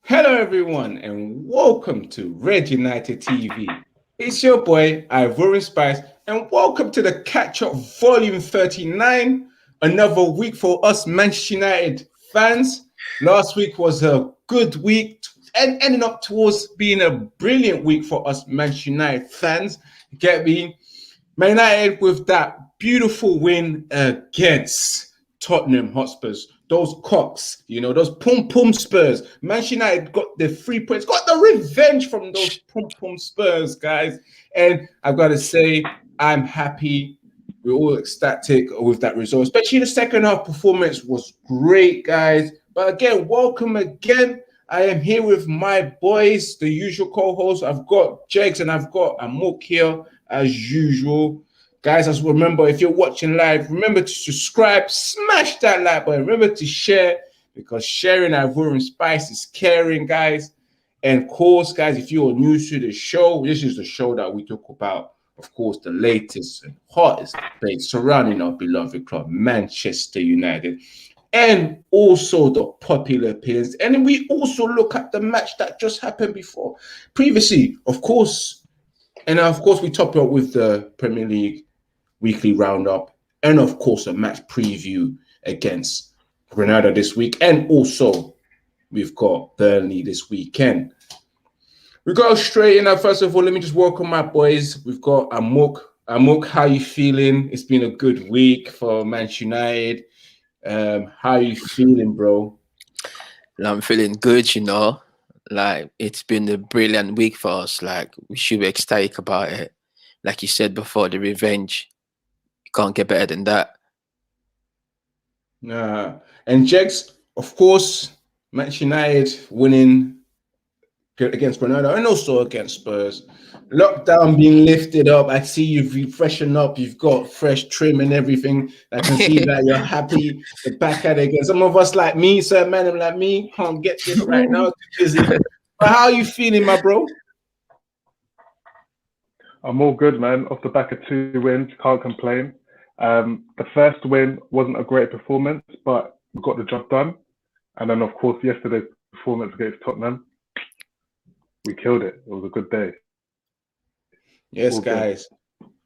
Hello, everyone, and welcome to Red United TV. It's your boy, Ivorian Spice, and welcome to the Catch Up Volume 39. Another week for us Manchester United fans. Last week was a good week and ending up towards being a brilliant week for us Manchester United fans. Get me? Man United with that beautiful win against Tottenham Hotspurs. Those cocks, those pum pum Spurs. Manchester United got the 3 points, got the revenge from those pum pum Spurs, guys. And I've got to say, I'm happy. We're all ecstatic with that result, especially the second half performance was great, guys. But again, welcome again. I am here with my boys, the usual co-hosts. I've got Jegs and I've got Amok here as usual. Guys, as remember, if you're watching live, remember to subscribe, smash that like button. Remember to share, because sharing Ivorian Spice is caring, guys. And of course, guys, if you're new to the show, this is the show that we talk about, of course, the latest and hottest debate surrounding our beloved club, Manchester United, and also the popular opinions. And then we also look at the match that just happened previously, of course. And of course, we top it up with the Premier League weekly roundup, and of course, a match preview against Granada this week. And also, we've got Burnley this weekend. We go straight in. First of all, let me just welcome my boys. We've got Amok. Amok, how you feeling? It's been a good week for Manchester United. How you feeling, bro? I'm feeling good, Like, it's been a brilliant week for us. Like, we should be ecstatic about it. Like you said before, the revenge. You can't get better than that. And Jegs, of course, Manchester United winning against Granada and also against Spurs. Lockdown being lifted up. I see you've freshened up. You've got fresh trim and everything. I can see that you're happy. You're back at it again. Some of us like me, certain men like me, can't get this right now. Too busy. But how are you feeling, my bro? I'm all good, man. Off the back of 2 wins, can't complain. The first win wasn't a great performance, but we got the job done. And then, of course, yesterday's performance against Tottenham, we killed it. It was a good day. Yes, guys.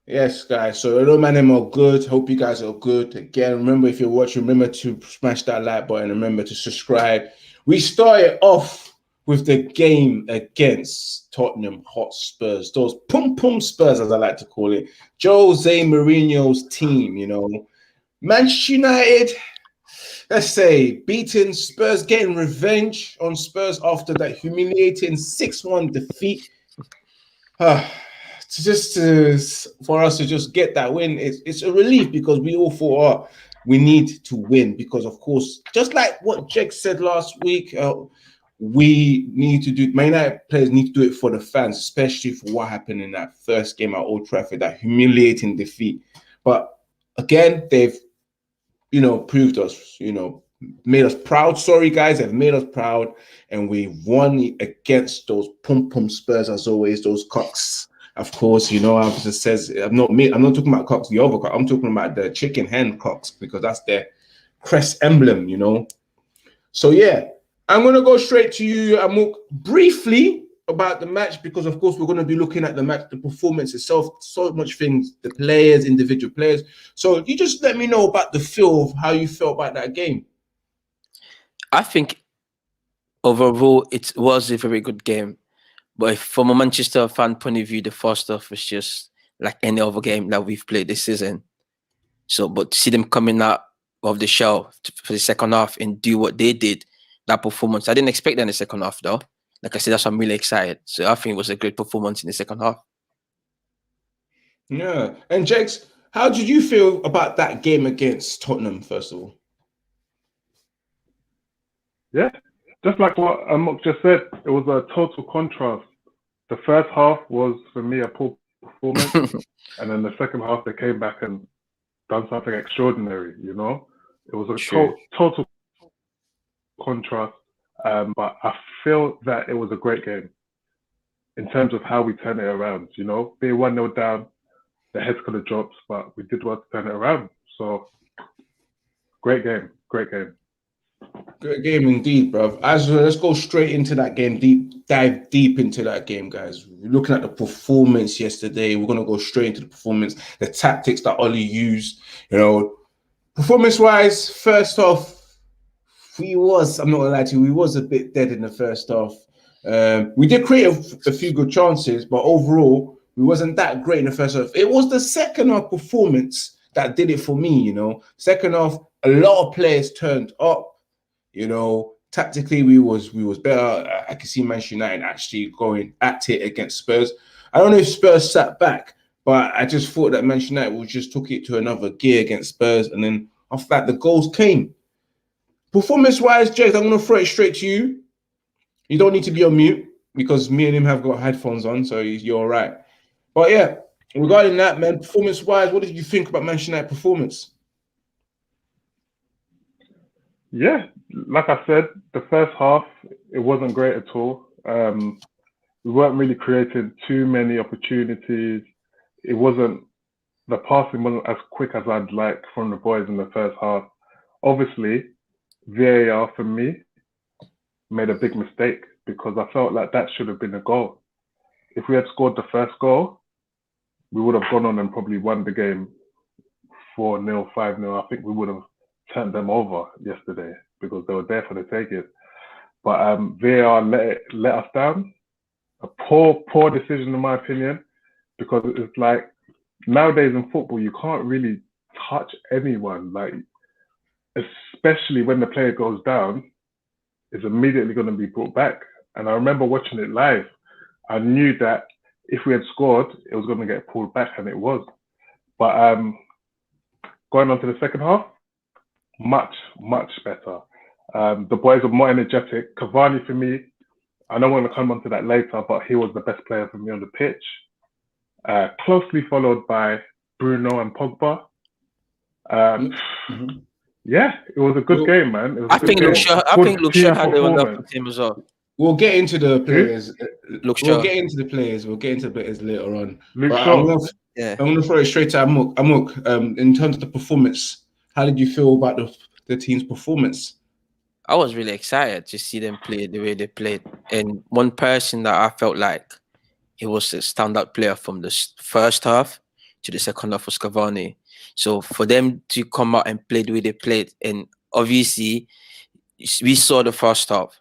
Yes, guys. So hello, man. I'm all good. Hope you guys are good. Again, remember, if you're watching, remember to smash that like button. Remember to subscribe. We started off with the game against Tottenham Hotspurs. Those pum-pum Spurs, as I like to call it. Jose Mourinho's team, Manchester United, let's say, beating Spurs, getting revenge on Spurs after that humiliating 6-1 defeat. For us to just get that win, it's a relief, because we all thought, we need to win, because of course, just like what Jake said last week, we need to do. Man United players need to do it for the fans, especially for what happened in that first game at Old Trafford, that humiliating defeat. But again, they've proved us, made us proud. Sorry, guys, they've made us proud, and we won against those pum pum Spurs, as always, those cocks. Of course, as it says, I'm not talking about cocks, the other cock. I'm talking about the chicken hen cocks, because that's their crest emblem, So yeah, I'm gonna go straight to you, Amok, briefly about the match, because of course we're going to be looking at the match, the performance itself, so much things, the players, individual players. So you just let me know about the feel of how you felt about that game. I think overall it was a very good game. But from a Manchester fan point of view, the first half was just like any other game that we've played this season. So, but to see them coming out of the shell for the second half and do what they did, that performance, I didn't expect that in the second half, though. Like I said, that's why I'm really excited. So I think it was a great performance in the second half. Yeah. And Jakes, how did you feel about that game against Tottenham, first of all? Yeah, just like what Amok just said, it was a total contrast. The first half was, for me, a poor performance. And then the second half, they came back and done something extraordinary, It was a total contrast. But I feel that it was a great game in terms of how we turned it around, Being 1-0 down, the heads could have dropped, but we did well to turn it around. So, great game. Good game indeed, bruv. Let's go straight into that game. Dive deep into that game, guys. We're looking at the performance yesterday. We're gonna go straight into the performance, the tactics that Ollie used. You know, performance-wise, first off, I'm not gonna lie to you, we was a bit dead in the first half. We did create a few good chances, but overall, we wasn't that great in the first half. It was the second half performance that did it for me, you know. Second half, a lot of players turned up. You know, tactically we was better. I can see Manchester United actually going at it against Spurs. I don't know if Spurs sat back, but I just thought that Manchester United just took it to another gear against Spurs, and then after that the goals came. Performance-wise, Jake, I'm gonna throw it straight to you. You don't need to be on mute because me and him have got headphones on, so you're all right. But yeah, regarding that, man, performance-wise, what did you think about Manchester United performance? Yeah, like I said, the first half, it wasn't great at all. We weren't really creating too many opportunities. The passing wasn't as quick as I'd like from the boys in the first half. Obviously, VAR for me made a big mistake because I felt like that should have been a goal. If we had scored the first goal, we would have gone on and probably won the game 4-0, 5-0. I think we would have turned them over yesterday because they were there for the taking. But VAR let us down. A poor decision in my opinion, because it's like nowadays in football you can't really touch anyone. Like, especially when the player goes down, it's immediately going to be brought back. And I remember watching it live. I knew that if we had scored, it was going to get pulled back, and it was. But going on to the second half, much better. The boys are more energetic. Cavani, for me, I know we're going to come on to that later, but he was the best player for me on the pitch. Closely followed by Bruno and Pogba. Yeah, it was a good game, man. I think Luke Shaw had a wonderful team as well. We'll get into the players. We'll get into the players. We'll get into the players later on. I'm going to throw it straight to Amok. Amok, in terms of the performance, how did you feel about the team's performance? I was really excited to see them play the way they played. And one person that I felt like he was a standout player from the first half to the second half was Cavani. So for them to come out and play the way they played, and obviously we saw the first half.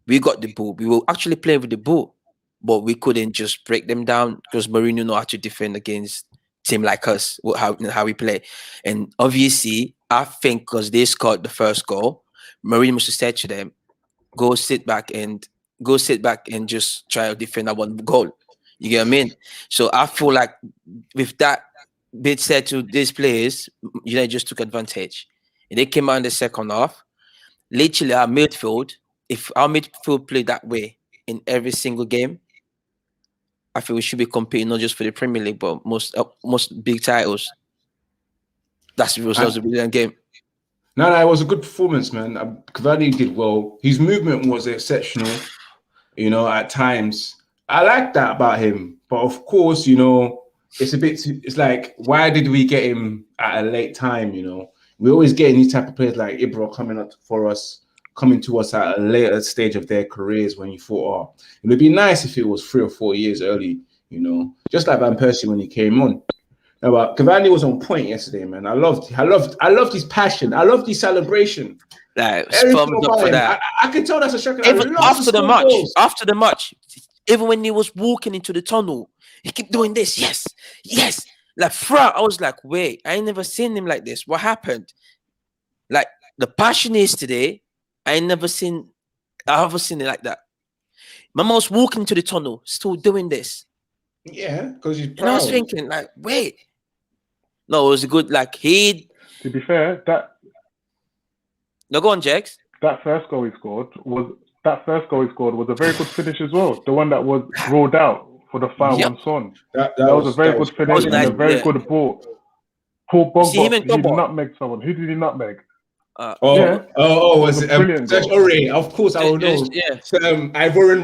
We got the ball. We were actually playing with the ball, but we couldn't just break them down because Mourinho know how to defend against team like us, how we play. And obviously, I think because they scored the first goal, Mourinho must have said to them, go sit back and just try to defend that one goal. You get what I mean? So I feel like with that bit said to these players, United just took advantage. And they came out in the second half. Literally, our midfield, if our midfield played that way in every single game, I feel we should be competing not just for the Premier League, but most big titles. That was a brilliant game. No, it was a good performance, man. Cavani did well. His movement was exceptional, you know, at times. I like that about him. But of course, you know, it's like, why did we get him at a late time, you know? We always get these type of players like Ibra coming to us at a later stage of their careers when you thought, it would be nice if it was 3 or 4 years early, you know, just like Van Persie when he came on. No, but Cavani was on point yesterday, man. I loved his passion. I loved his celebration. Like, thumbs up for that. I could tell that's a shocker. Even after the match, even when he was walking into the tunnel, he kept doing this. Yes. Like, I was like, wait, I ain't never seen him like this. What happened? Like, the passion is today. I haven't seen it like that. My mom was walking into the tunnel, still doing this. Yeah, because he's proud. And I was thinking, like, wait. No, it was a good, like, To be fair, No, go on, Jax. That first goal he scored was a very good finish as well. The one that was rolled out for the foul on Son. That was a very good finish and a very good ball. Paul Pogba, he nutmegged someone. Who did he nutmeg? Was it sorry, of course I will know. Yeah. Ivorian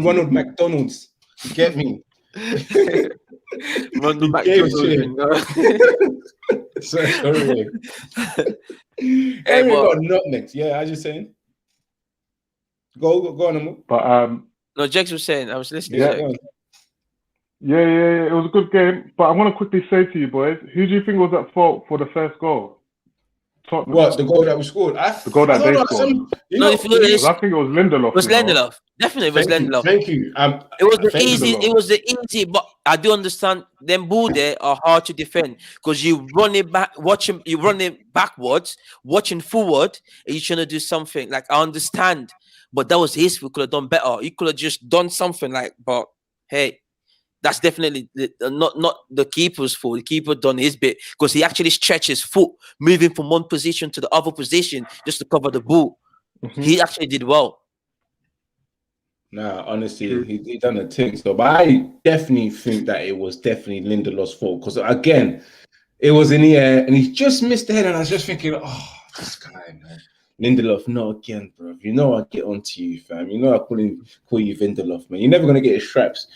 Ronald McDonald's. You get me? Run the back Game doors change. open. Sorry. Hey, Anyway, but got nutmegs. Yeah, as you're saying. Go on, Amu. But no, Jax was saying, I was listening. Yeah. Jax. Go on. yeah, it was a good game. But I want to quickly say to you boys, who do you think was at fault for the first goal? Tottenham. What, the goal that we scored? The goal that I don't they know. scored. No, if you look at Because I think it was Lindelof. It was you know. Lindelof. Definitely, it was Lindelof. Thank you. It was the thank you. easy. It was the easy, but I do understand them ball there are hard to defend because you run it back, you run it backwards, watching forward, and you're trying to do something. Like I understand, but that was his. We could have done better. You could have just done something like. But hey, that's definitely not the keeper's fault. The keeper done his bit because he actually stretched his foot, moving from one position to the other position just to cover the ball. Mhm. He actually did well. Nah, honestly, True. he done a thing. So, but I definitely think that it was definitely Lindelof's fault because again, it was in the air and he just missed the head, and I was just thinking, oh, this guy, man, Lindelof, not again, bro. You know I get onto you, fam. You know I call you Lindelof, man. You're never gonna get his straps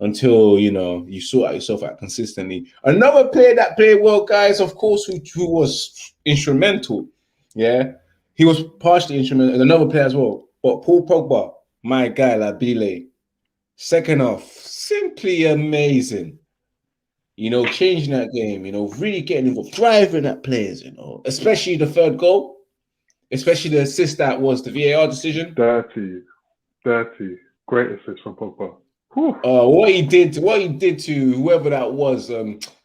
until you sort out yourself out consistently. Another player that played well, guys, of course, who was instrumental. Yeah, he was partially instrumental, and another player as well. But Paul Pogba, my guy, La Bile, second half, simply amazing. Changing that game, really getting involved, driving at players, especially the third goal, especially the assist that was the VAR decision. Dirty. Great assist from Pogba. What he did to whoever that was,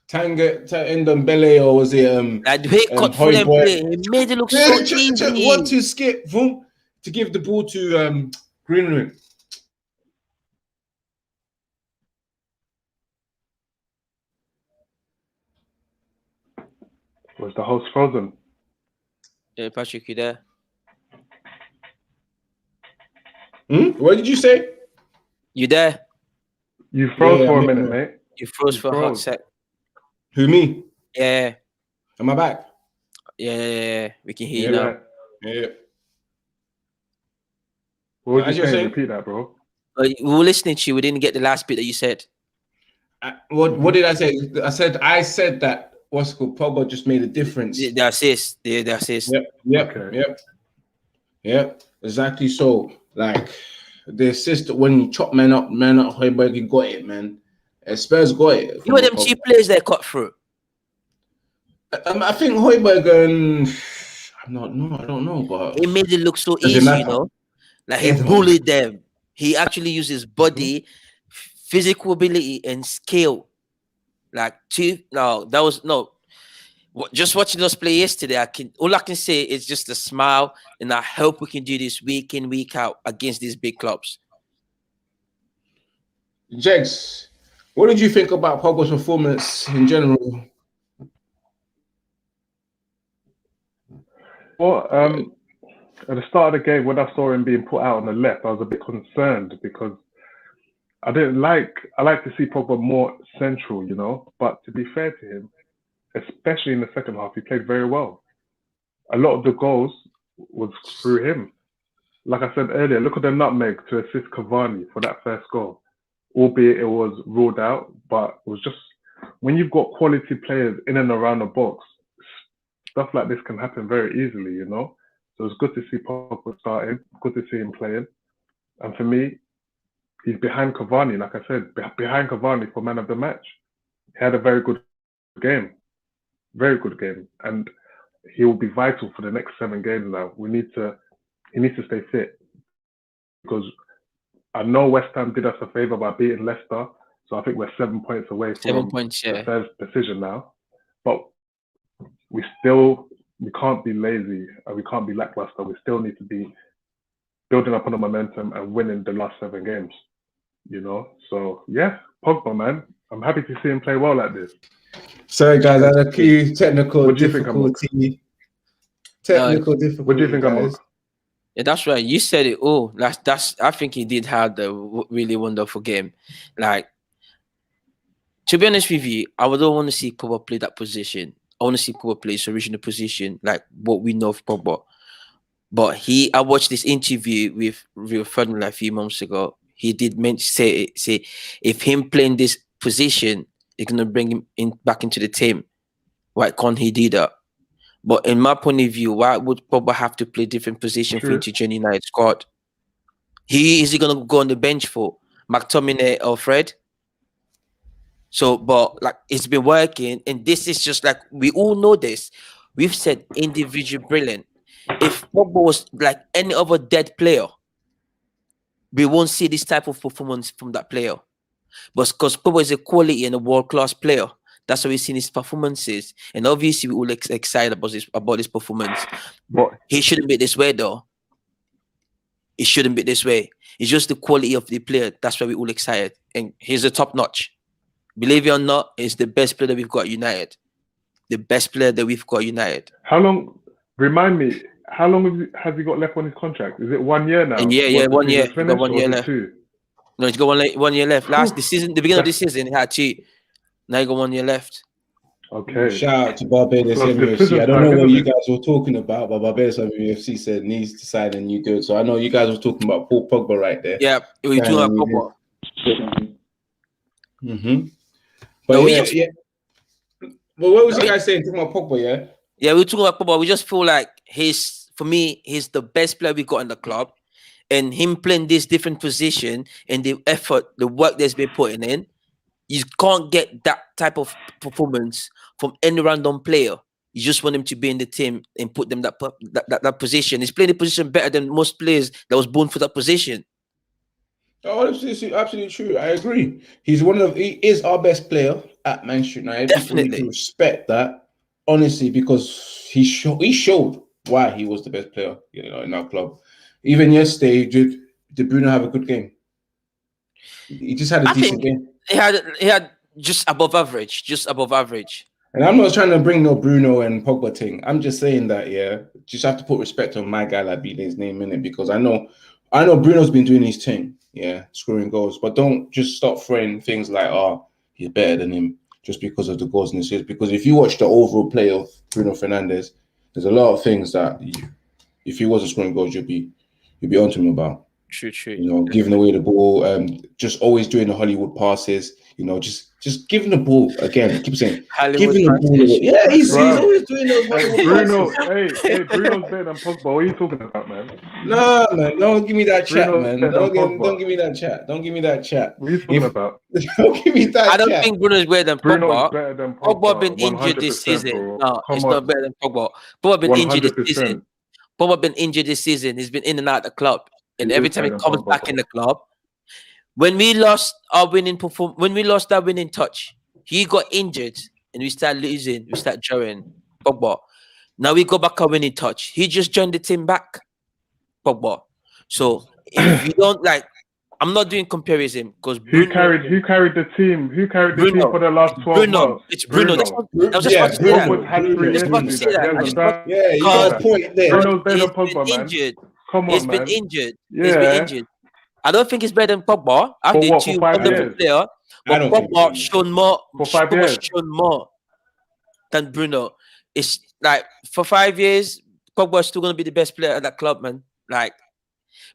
Tanga Ndombele, or was it Like the way he cut full and play, he made it look so easy. What to skip, boom, to give the ball to Greenwood. Was the host frozen? Yeah, Patrick, you there? What did you say? You there? You froze Yeah, for a I'm minute, here. mate. You froze You for a hot froze. sec. Who, me? Yeah, Am I back? yeah. We can hear Yeah. you now. Yeah. What was As you you're saying? saying? Repeat that, bro. We were listening to you. We didn't get the last bit that you said. What did I say? I said that what's it called, Pogba just made a difference. The assist. The assist. Yep. Okay. Yep. Exactly. So, like the assist when you chop man up, Højbjerg, he got it, man. Spurs got it. You were them two players that cut through. I think Højbjerg. I don't know, but He made it look so does it easy, matter? Like he It don't bullied them. He actually used his body, physical ability, and skill. Just watching us play yesterday, all I can say is just a smile, and I hope we can do this week in, week out against these big clubs. Jegs, what did you think about Pogba's performance in general? Well, at the start of the game, when I saw him being put out on the left, I was a bit concerned because I like to see Pogba more central, But to be fair to him, especially in the second half, he played very well. A lot of the goals was through him. Like I said earlier, look at the nutmeg to assist Cavani for that first goal. Albeit it was ruled out, but it was just when you've got quality players in and around the box, stuff like this can happen very easily, So it's good to see Pogba starting, good to see him playing. And for me, he's behind Cavani, like I said, behind Cavani for man of the match. He had a very good game. Very good game. And he will be vital for the next 7 games now. He needs to stay fit. Because I know West Ham did us a favour by beating Leicester. So I think we're 7 points away from 7 points, yeah. the third decision now. But we can't be lazy and we can't be lackluster. We still need to be building up on the momentum and winning the last 7 games. So yeah, Pogba, man. I'm happy to see him play well like this. Sorry, guys, I had a few technical What do you think, difficulty. What do you think, guys. Yeah, that's right. You said it. Oh, that's. I think he did have the really wonderful game. Like, to be honest with you, I would don't want to see Pogba play that position. I want to see Pogba play his original position, like what we know of Pogba. But I watched this interview with Rio Ferdinand a few months ago. he did say if him playing this position, it's gonna bring him back into the team. Why can't he do that? But in my point of view, why would Pogba have to play different position for him to join United squad? Is he gonna go on the bench for McTominay or Fred? So, but like it's been working, and this is just like we all know this. We've said individual brilliant. If Pogba was like any other dead player, we won't see this type of performance from that player. But because Pogba is a quality and a world-class player, that's why we've seen his performances. And obviously, we're all excited about his performance. But he shouldn't be this way, though. It shouldn't be this way. It's just the quality of the player. That's why we're all excited. And he's a top-notch. Believe it or not, he's the best player that we've got at United. The best player that we've got at United. How long? Remind me. How long has he got left on his contract? Is it 1 year now? Yeah, 1 year. He's got 1 year left. 2? No, he's got 1 year left. The beginning of this season, he had 2. Now he got 1 year left. Okay. Shout out to Barbados MUFC. I don't know what you guys were talking about, but Barbados MUFC said needs to sign a new dude. So I know you guys were talking about Paul Pogba right there. Yeah, we do have Pogba. But yeah. Well, what was you guys saying? Talking about Pogba, yeah? Yeah, we're talking about Pogba. We just feel like for me, he's the best player we got in the club. And him playing this different position and the effort, the work that's been putting in, you can't get that type of performance from any random player. You just want him to be in the team and put them that position. He's playing the position better than most players that was born for that position. Oh, absolutely true. I agree. He is our best player at Manchester United. Definitely. People need to respect that, honestly, because he showed why he was the best player, in our club. Even yesterday, did Bruno have a good game? He just had a decent game. He had just above average. And I'm not trying to bring no Bruno and Pogba thing. I'm just saying that, just have to put respect on my guy like B's name in it, because I know Bruno's been doing his thing, scoring goals. But don't just stop throwing things like, he's better than him just because of the goals and assists. Because if you watch the overall play of Bruno Fernandes, there's a lot of things that if he wasn't scoring goals, you'd be onto him about. True. Giving away the ball, just always doing the Hollywood passes. Just giving the ball again. I keep saying, giving the ball away. Yeah, he's always doing those Hollywood passes. Hey, Bruno's better than Pogba. What are you talking about, man? No, man, don't give me that chat, man. Don't give me that chat. Don't give me that chat. What are you talking about? Don't give me that. I don't think Bruno is better than Pogba. Bruno is better than Pogba. Pogba been injured this season. Bro. No, he's not better than Pogba. Pogba been injured this season. Pogba been injured this season. He's been in and out of the club. And every time he comes back in the club, when we lost our winning touch, he got injured and we start losing. We start drawing Pogba. Now we go back our winning touch. He just joined the team back, Pogba. So if you don't I'm not doing comparison because who carried the team? Who carried the team for the last 12 months? It's Bruno. I was just about to say that. Yeah, you got a point there. Bruno's better than Pogba, man. Come on, he's been injured. He's been injured. I don't think he's better than Pogba. I think he's a wonderful player. But Pogba shown more. Shown more than Bruno. It's like for 5 years, Pogba is still gonna be the best player at that club, man. Like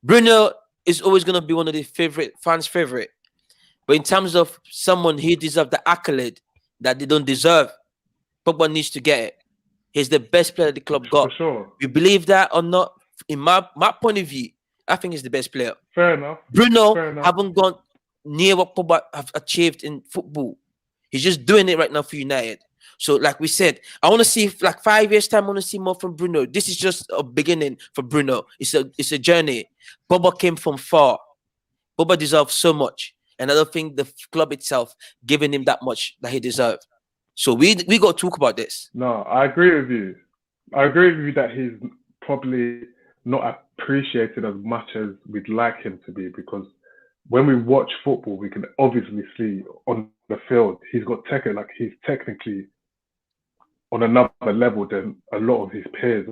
Bruno is always gonna be one of the fans' favorite. But in terms of someone he deserves the accolade that they don't deserve, Pogba needs to get it. He's the best player the club got. For sure. You believe that or not? In my point of view, I think he's the best player. Fair enough. Bruno haven't gone near what Pogba have achieved in football. He's just doing it right now for United. So, like we said, I want to see 5 years time. I want to see more from Bruno. This is just a beginning for Bruno. It's a journey. Pogba came from far. Pogba deserves so much, and I don't think the club itself giving him that much that he deserved. So we got to talk about this. No, I agree with you. I agree with you that he's probably not appreciated as much as we'd like him to be, because when we watch football, we can obviously see on the field he's technically on another level than a lot of his peers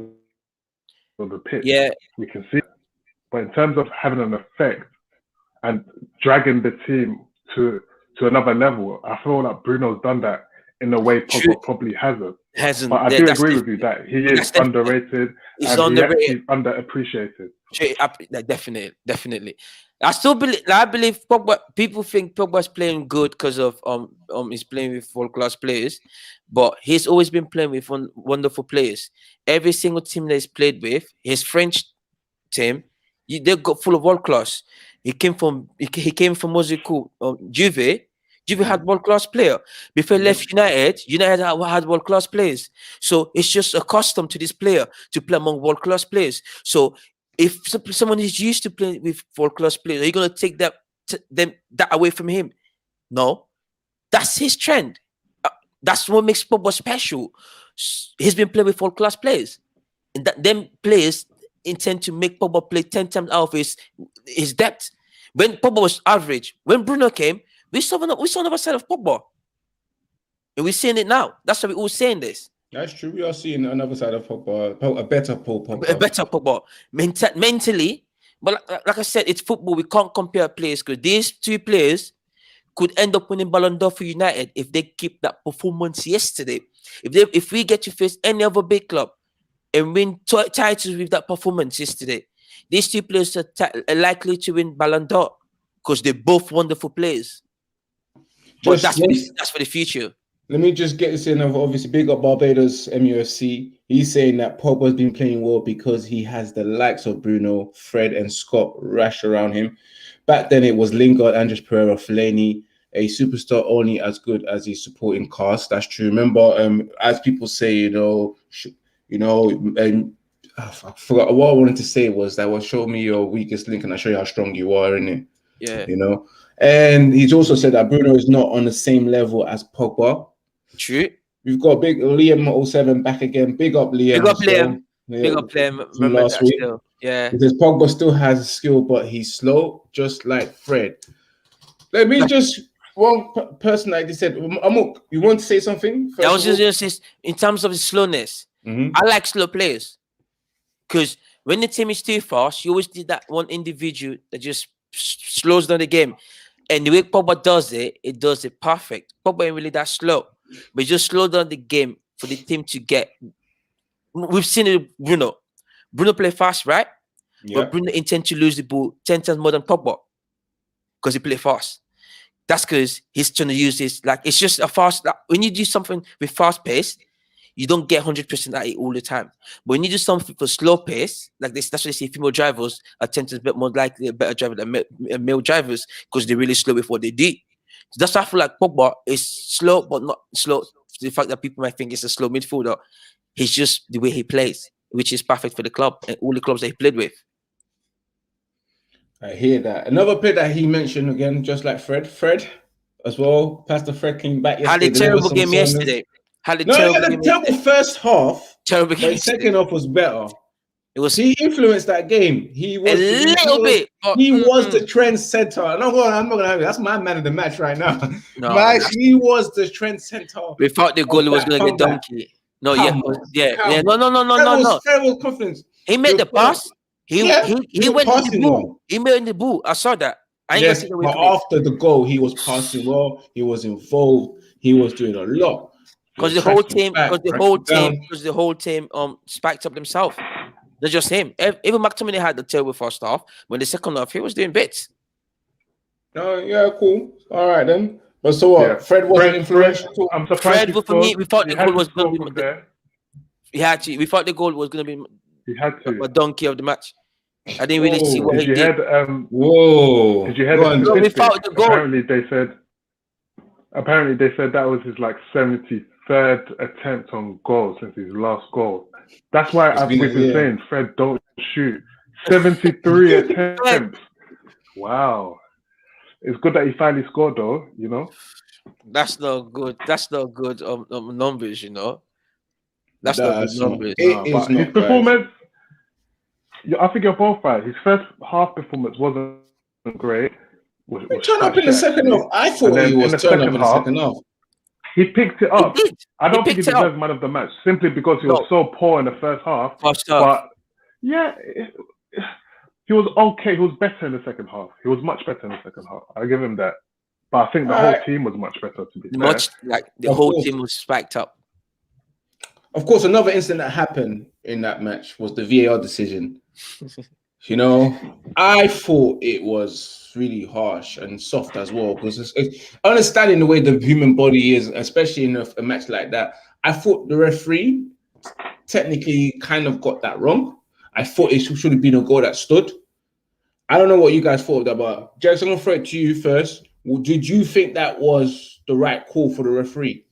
on the pitch. Yeah, we can see. But in terms of having an effect and dragging the team to another level, I feel like Bruno's done that in a way Pogba probably hasn't. But I do agree with you that he is underrated and he's underappreciated. Definitely. I believe Pogba. People think Pogba's playing good because of he's playing with world class players, but he's always been playing with wonderful players. Every single team that he's played with, his French team, they got full of world class. He came from what's it called? Juve. Juve had world class player. Before he left United, United had world class players. So it's just accustomed to this player to play among world class players. So if someone is used to playing with world class players, are you gonna take that away from him? No, that's his trend. That's what makes Pogba special. He's been playing with world class players, and that them players intend to make Pogba play 10 times out of his depth. When Pogba was average, when Bruno came, we saw another side of Pogba, and we're seeing it now. That's why we're all saying this. That's true. We are seeing another side of Pogba, a better Pogba. A better Pogba mentally. But like I said, it's football. We can't compare players because these two players could end up winning Ballon d'Or for United if they keep that performance yesterday. If we get to face any other big club and win titles with that performance yesterday, these two players are likely to win Ballon d'Or because they're both wonderful players. But that's for the future. Let me just get this in. Obviously, big up Barbados MUFC. He's saying that Pogba's been playing well because he has the likes of Bruno, Fred, and Scott rash around him. Back then, it was Lingard, Andres Pereira, Fellaini, a superstar only as good as his supporting cast. That's true. Remember, as people say, and I forgot what I wanted to say was that will show me your weakest link and I show you how strong you are, innit? Yeah. And he's also said that Bruno is not on the same level as Pogba. True. We've got big Liam 07 back again. Big up Liam. Big up Liam. Big up Liam. Remember last week. Still. Yeah. Because Pogba still has skill, but he's slow, just like Fred. Let me just one person like this said, Amok, you want to say something? I was just going to say, in terms of his slowness, I like slow players. Because when the team is too fast, you always need that one individual that just slows down the game. And the way Pogba does it does it perfect. Pogba ain't really that slow. But just slow down the game for the team to get. We've seen it with Bruno. Bruno play fast, right? Yeah. But Bruno intend to lose the ball 10 times more than Pogba. Because he play fast. That's because he's trying to use this. Like, it's just a fast. When you do something with fast pace, you don't get 100% at it all the time. But when you do something for slow pace, like this, that's why they say female drivers are 10 times more likely a better driver than male drivers because they're really slow with what they do. So that's why I feel like Pogba is slow, but not slow. The fact that people might think it's a slow midfielder, he's just the way he plays, which is perfect for the club and all the clubs that he played with. I hear that. Another player that he mentioned again, just like Fred as well. Pastor Fred came back yesterday. Had a terrible game yesterday. Had a terrible first half. Terrible game. The second half was better. He influenced that game. He was a little bit. He was the trend center. I'm not gonna have it. That's my man of the match right now. He was the trend center. We thought the goalie was gonna get donkey. No, No. Fred was confident. He made the pass. He went in the ball. He made in the ball. I saw that. Yes, but after the goal, he was passing well. He was involved. He was doing a lot. Because the whole team spiked up themselves. Not just him. Even McTominay had the terrible first half. When the second half, he was doing bits. Oh, yeah, cool. All right then. But so what? Yeah. Fred wasn't influential. I'm surprised. Fred, for me, we thought the goal was going to be. He had to. We thought the goal was going to be. He had to. A donkey of the match. I didn't really see what he did. Whoa! Did you hear? We thought the goal. Apparently they said that was his like 73rd attempt on goal since his last goal. That's why we've been saying Fred don't shoot. 73 attempts. Wow. It's good that he finally scored though, That's not good. That's not good numbers, That's not good numbers. His performance, I think you're both right. His first half performance wasn't great. He turned up in the second half. I thought he was turned up in the second half. He picked it up. I don't think he deserves man of the match simply because he was so poor in the first half. But yeah, he was okay. He was better in the second half. He was much better in the second half. I give him that. But I think the whole team was much better, to be fair. The whole team was spiked up. Of course, another incident that happened in that match was the VAR decision. You know, I thought it was really harsh and soft as well because it's understanding the way the human body is, especially in a match like that. I thought the referee technically kind of got that wrong. I thought it should have been a goal that stood. I don't know what you guys thought of that, but Jackson, I'm gonna throw it to you first. Did you think that was the right call for the referee?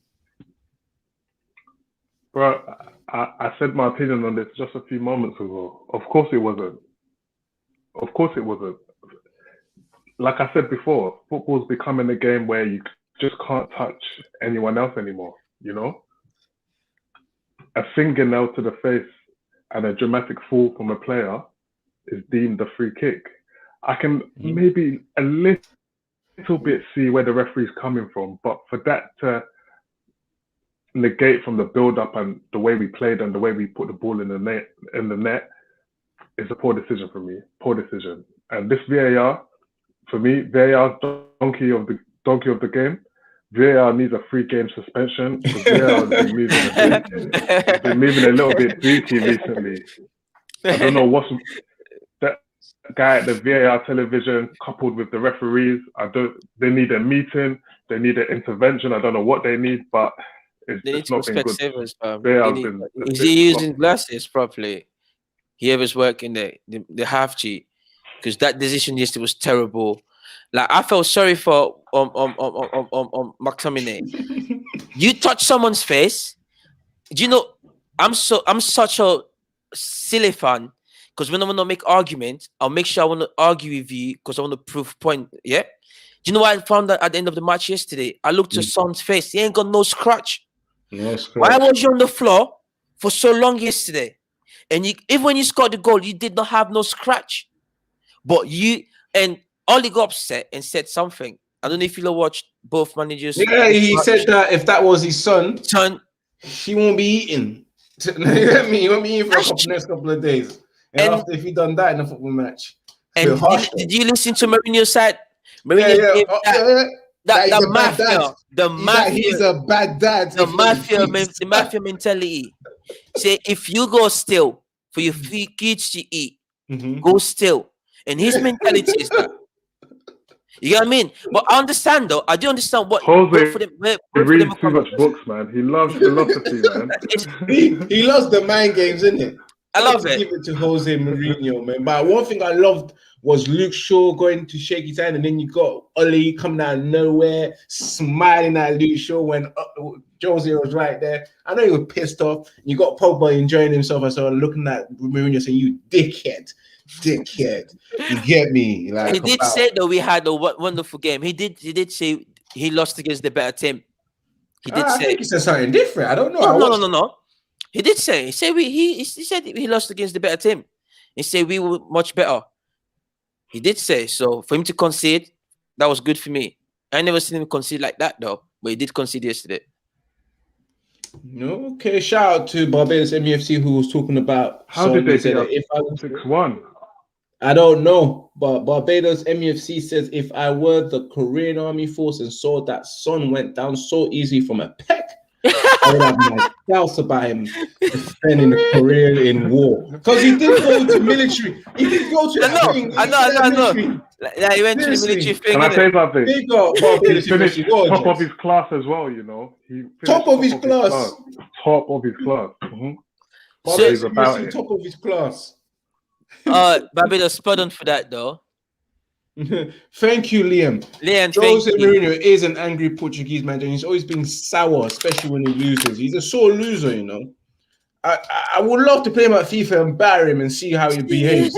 Bro, I said my opinion on this just a few moments ago. Of course it wasn't. Of course it wasn't. Like I said before, football's becoming a game where you just can't touch anyone else anymore, you know? A fingernail to the face and a dramatic fall from a player is deemed a free kick. I can maybe a little bit see where the referee's coming from, but for that to negate from the build-up and the way we played and the way we put the ball in the net is a poor decision for me. Poor decision. And this VAR, for me, VAR's donkey of the game. VAR needs a 3-game suspension because VAR has been moving a little bit booty recently. I don't know what's that guy at the VAR television coupled with the referees. They need a meeting. They need an intervention. I don't know what they need, but it's not been good. Is he using glasses properly? Whoever's working there, they have to, because that decision yesterday was terrible. Like, I felt sorry for McTominay. You touch someone's face. Do you know? I'm such a silly fan, because when I want to make argument, I'll make sure I want to argue with you because I want to prove point. Yeah. Do you know what I found that at the end of the match yesterday? I looked at Son's face. He ain't got no scratch. No scratch. Why was you on the floor for so long yesterday? And even when you scored the goal, you did not have no scratch. But Oli got upset and said something. I don't know if you watched both managers. Yeah, he said that if that was his son, he won't be eating. You know what I mean? He won't be eating for the next couple of days. And after, if he done that in a football match. And did you listen to Mourinho's side? The mafia. He's a bad dad. The mafia mentality. Say, if you go still for your kids to eat, go still. And his mentality is that. You get what I mean? But I understand, though. I do understand what. Jose, he reads too much books, man. He loves philosophy, man. he loves the mind games, isn't it? I love it. Give it to Jose Mourinho, man. But one thing I loved was Luke Shaw going to shake his hand, and then you got Oli coming out of nowhere, smiling at Luke Shaw when Jose was right there. I know he was pissed off. You got Pogba enjoying himself. I saw looking at Mourinho saying, "You dickhead. You get me?" Like, he did say that we had a wonderful game. He did say he lost against the better team. He did say. I think he said something different. I don't know. No. He did say. He said he said he lost against the better team. He said we were much better. He did say so. For him to concede, that was good for me. I never seen him concede like that though, but he did concede yesterday. Okay, shout out to Barbados MUFC who was talking about how did they say that if I was 6-1. I don't know, but Barbados MUFC says if I were the Korean Army Force and saw that Son went down so easy from a peck, I would have my doubts about him defending the Korea in war. Because he did go to military. He did go to I know. Yeah, he went to the military thing. Can I say something? He finished top of his class as well, you know. Top of his class. Top of his class. So he's about it. Top of his class. Barbados, pardon for that though. Thank you, Liam. Jose Mourinho is an angry Portuguese man, and he's always been sour, especially when he loses. He's a sore loser, you know. I would love to play him at FIFA and batter him and see how he behaves.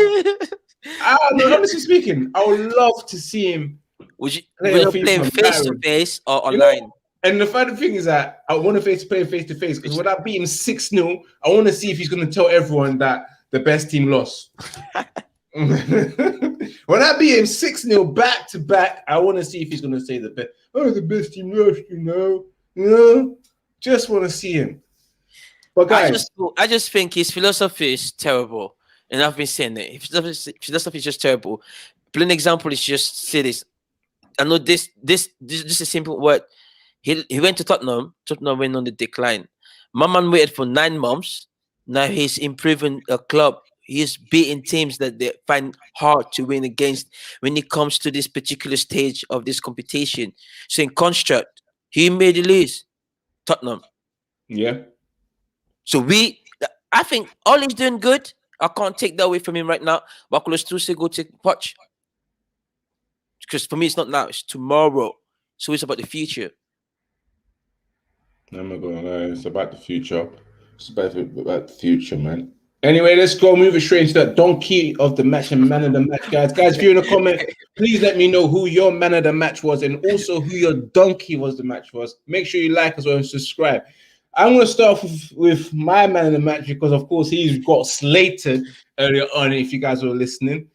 Honestly speaking, I would love to see him. Would you play him face to face or online? You know, and the funny thing is that I want to play face to face because when I beat him 6-0, I want to see if he's going to tell everyone that the best team lost. When I beat him 6-0 back to back, I want to see if he's going to say the best team lost, you know. Just want to see him. But guys, I just think his philosophy is terrible, and I've been saying it. His philosophy is just terrible. Plain example is just say this. I know this is a simple word. He went to Tottenham. Tottenham went on the decline. My man waited for 9 months. Now he's improving a club. He is beating teams that they find hard to win against when it comes to this particular stage of this competition. So in construct, he made it lose. Tottenham. Yeah. So I think all he's doing good. I can't take that away from him right now. But I could still say go take watch. Because for me, it's not now, it's tomorrow. So it's about the future. I'm not gonna lie, it's about the future. It's about the future, man. Anyway, let's go move it straight into that donkey of the match and man of the match, guys. Guys, if you're in a comment, please let me know who your man of the match was and also who your donkey was the match was. Make sure you like as well and subscribe. I'm going to start off with my man of the match because, of course, he's got slated earlier on, if you guys were listening,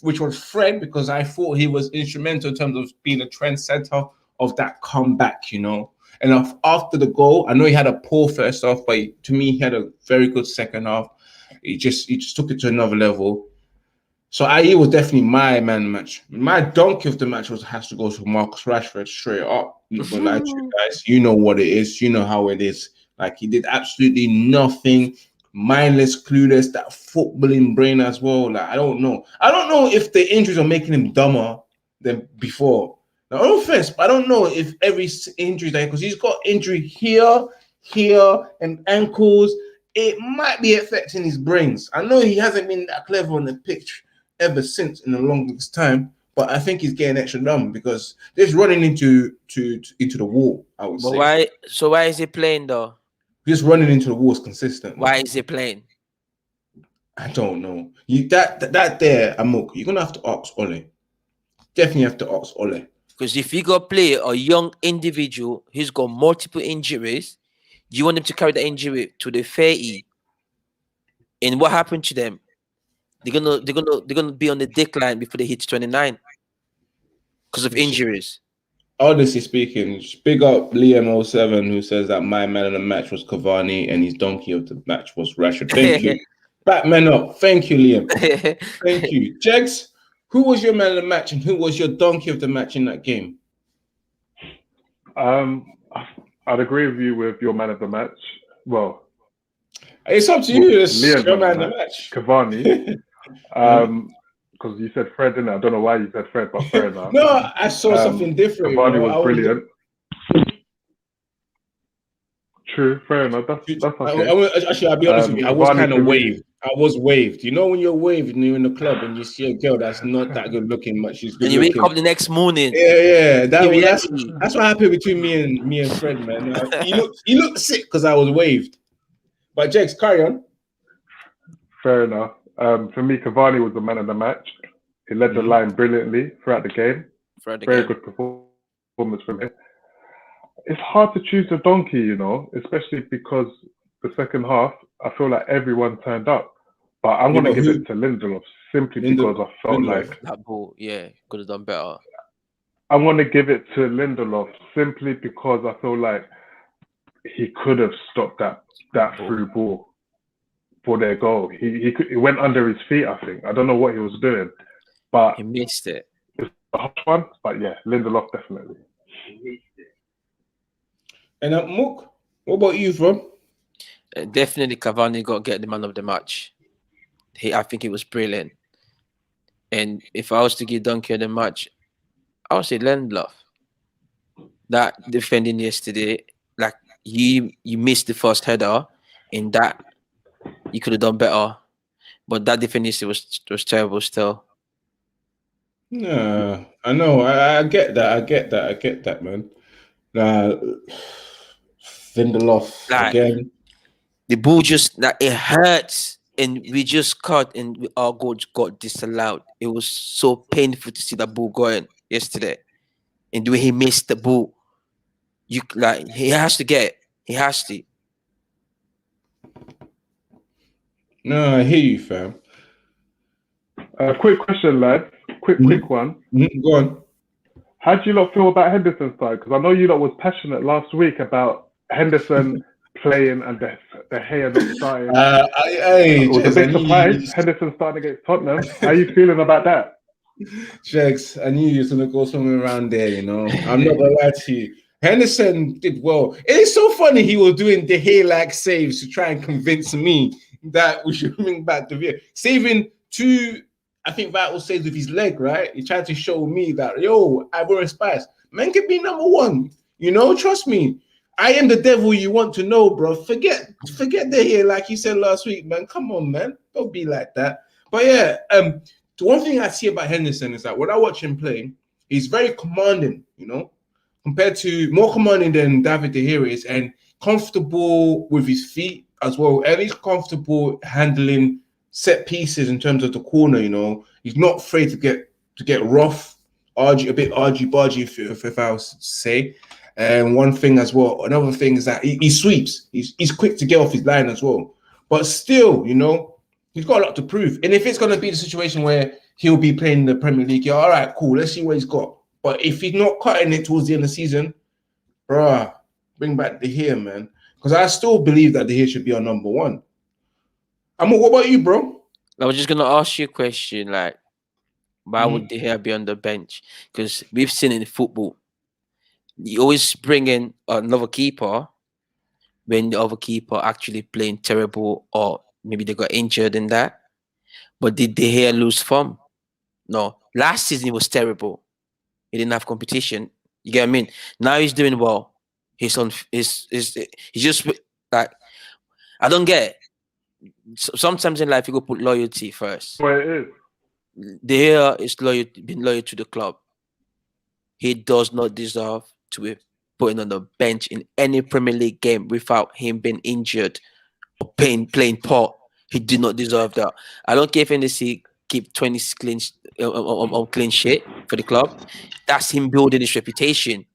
which was Fred, because I thought he was instrumental in terms of being a trendsetter of that comeback, you know. And after the goal, I know he had a poor first half, but to me, he had a very good second half. He just took it to another level. So he was definitely my man of the match. My donkey of the match has to go to Marcus Rashford straight up. I'm not gonna lie to you guys. You know what it is. You know how it is. Like, he did absolutely nothing. Mindless, clueless, that footballing brain as well. Like, I don't know. I don't know if the injuries are making him dumber than before. Now, no offense, but I don't know if every injury, because he's got injury here, and ankles. It might be affecting his brains. I know he hasn't been that clever on the pitch ever since in the longest time, but I think he's getting extra dumb because he's running into the wall. I would say. Why? So why is he playing though? Just running into the walls consistently. Why is he playing? I don't know. That there, Amok, you're gonna have to ask Ole. Definitely have to ask Ole. Because if you got play a young individual who's got multiple injuries, do you want them to carry the injury to the 30? And what happened to them? They're gonna be on the decline before they hit 29 because of injuries. Honestly speaking, big up Liam07 who says that my man of the match was Cavani and his donkey of the match was Rashford. Thank you. Batman up. Thank you, Liam. Thank you. Jegs, who was your man of the match and who was your donkey of the match in that game? I'd agree with you with your man of the match. Well, it's up to you. It's Liam's your man of the match. Cavani. Because you said Fred, didn't it? I don't know why you said Fred, but fair enough. No, I saw something different. Cavani was brilliant. True, fair enough. That's okay. Actually, I'll be honest with you. I was kind of waved. I was waved. You know when you're waved and you're in the club and you see a girl that's not that good looking, but she's good and you looking. wake up the next morning. Yeah. That's what happened between me and Fred, man. He looked sick because I was waved. But Jex, carry on. Fair enough. For me, Cavani was the man of the match. He led the line brilliantly throughout the game. Very good performance from him. It's hard to choose a donkey, you know, especially because the second half, I feel like everyone turned up. But I'm going to give it to Lindelof simply because I felt like that ball, could have done better. I'm going to give it to Lindelof simply because I feel like he could have stopped that through ball for their goal. He went under his feet, I think. I don't know what he was doing, but he missed it. It's a hot one, but yeah, Lindelof definitely. And Mook, what about you, bro? Definitely Cavani got to get the man of the match. I think it was brilliant. And if I was to give donkey of the match, I would say Lindelof. That defending yesterday, like you missed the first header, in that you could have done better. But that defending was terrible still. No, I know. I get that. I get that, man. Lindelof again. The ball just it hurts, and we just cut, and our goal got disallowed. It was so painful to see that ball going yesterday, and the way he missed the ball. He has to get it. He has to. No, I hear you, fam. Quick question, lads. Quick one. Go on. How do you lot feel about Henderson's side? Because I know you lot was passionate last week about Henderson playing and the Gea not starting. I was a bit surprised Henderson starting against Tottenham. How are you feeling about that? Jex, I knew you was going to go somewhere around there, you know. I'm not going to lie to you. Henderson did well. It's so funny he was doing the Gea-like saves to try and convince me that we should bring back De Gea. Saving two, I think Vital saves with his leg, right? He tried to show me that, yo, Ivorian Spice, man can be number one. You know, trust me. I am the devil you want to know, bro. Forget De Gea, like you said last week, man. Come on, man. Don't be like that. But yeah, the one thing I see about Henderson is that when I watch him play, he's very commanding, you know, compared to more commanding than David De Gea is, and comfortable with his feet as well. And he's comfortable handling set pieces in terms of the corner, you know. He's not afraid to get rough, a bit argy-bargy, if I was to say. And one thing as well, another thing is that he sweeps. He's quick to get off his line as well. But still, you know, he's got a lot to prove. And if it's going to be the situation where he'll be playing the Premier League, yeah, all right, cool, let's see what he's got. But if he's not cutting it towards the end of the season, bruh, bring back De Gea, man. Because I still believe that De Gea should be our number one. What about you, bro? I was just going to ask you a question, like, why would De Gea be on the bench? Because we've seen in football, you always bring in another keeper when the other keeper actually playing terrible, or maybe they got injured in that. But did De Gea lose form? No. Last season he was terrible. He didn't have competition. You get what I mean? Now he's doing well. He's just like, I don't get it. Sometimes in life you go put loyalty first. Well, it is. De Gea is been loyal to the club. He does not deserve to be put on the bench in any Premier League game without him being injured or playing poor. He did not deserve that. I don't care if NDC keep 20 clean shit for the club. That's him building his reputation.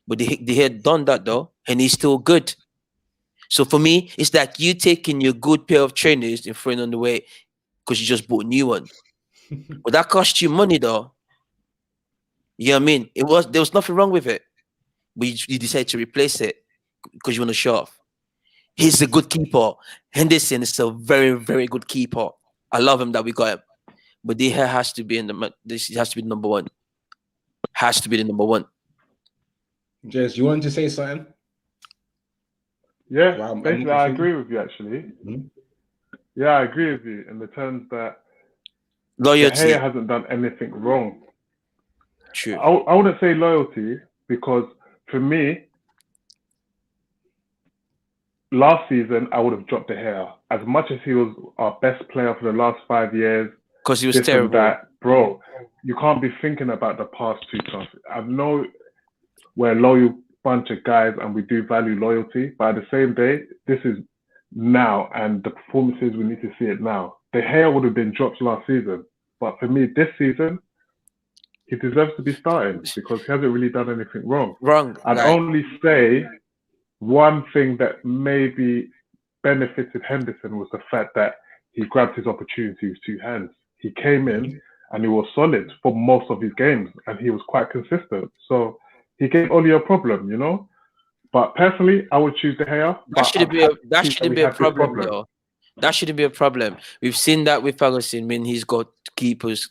But they had done that though, and he's still good. So for me, it's like you taking your good pair of trainers and throwing on the way because you just bought a new one. But that cost you money though. You know what I mean? There was nothing wrong with it. But you decided to replace it because you want to show off. He's a good keeper. Henderson is a very, very good keeper. I love him that we got him. But De Gea has to be has to be the number one. Has to be the number one. Jez, you wanted to say something? Yeah, Wow, basically, I agree with you, actually. Mm-hmm. Yeah, I agree with you in the terms that Loyalty. De Gea hasn't done anything wrong. True. I wouldn't say loyalty because for me, last season, I would have dropped De Gea. As much as he was our best player for the last 5 years. Because he was terrible. That, bro, you can't be thinking about the past 2 times. I know we're a loyal bunch of guys and we do value loyalty, but at the same day, this is now and the performances, we need to see it now. De Gea would have been dropped last season. But for me, this season, he deserves to be starting because he hasn't really done anything wrong. I'd only say one thing that maybe benefited Henderson was the fact that he grabbed his opportunity with 2 hands. He came in and he was solid for most of his games and he was quite consistent. So he gave Oli a problem, you know? But personally, I would choose De Gea. That shouldn't be a problem, though. That shouldn't be a problem. We've seen that with Ferguson when he's got keepers.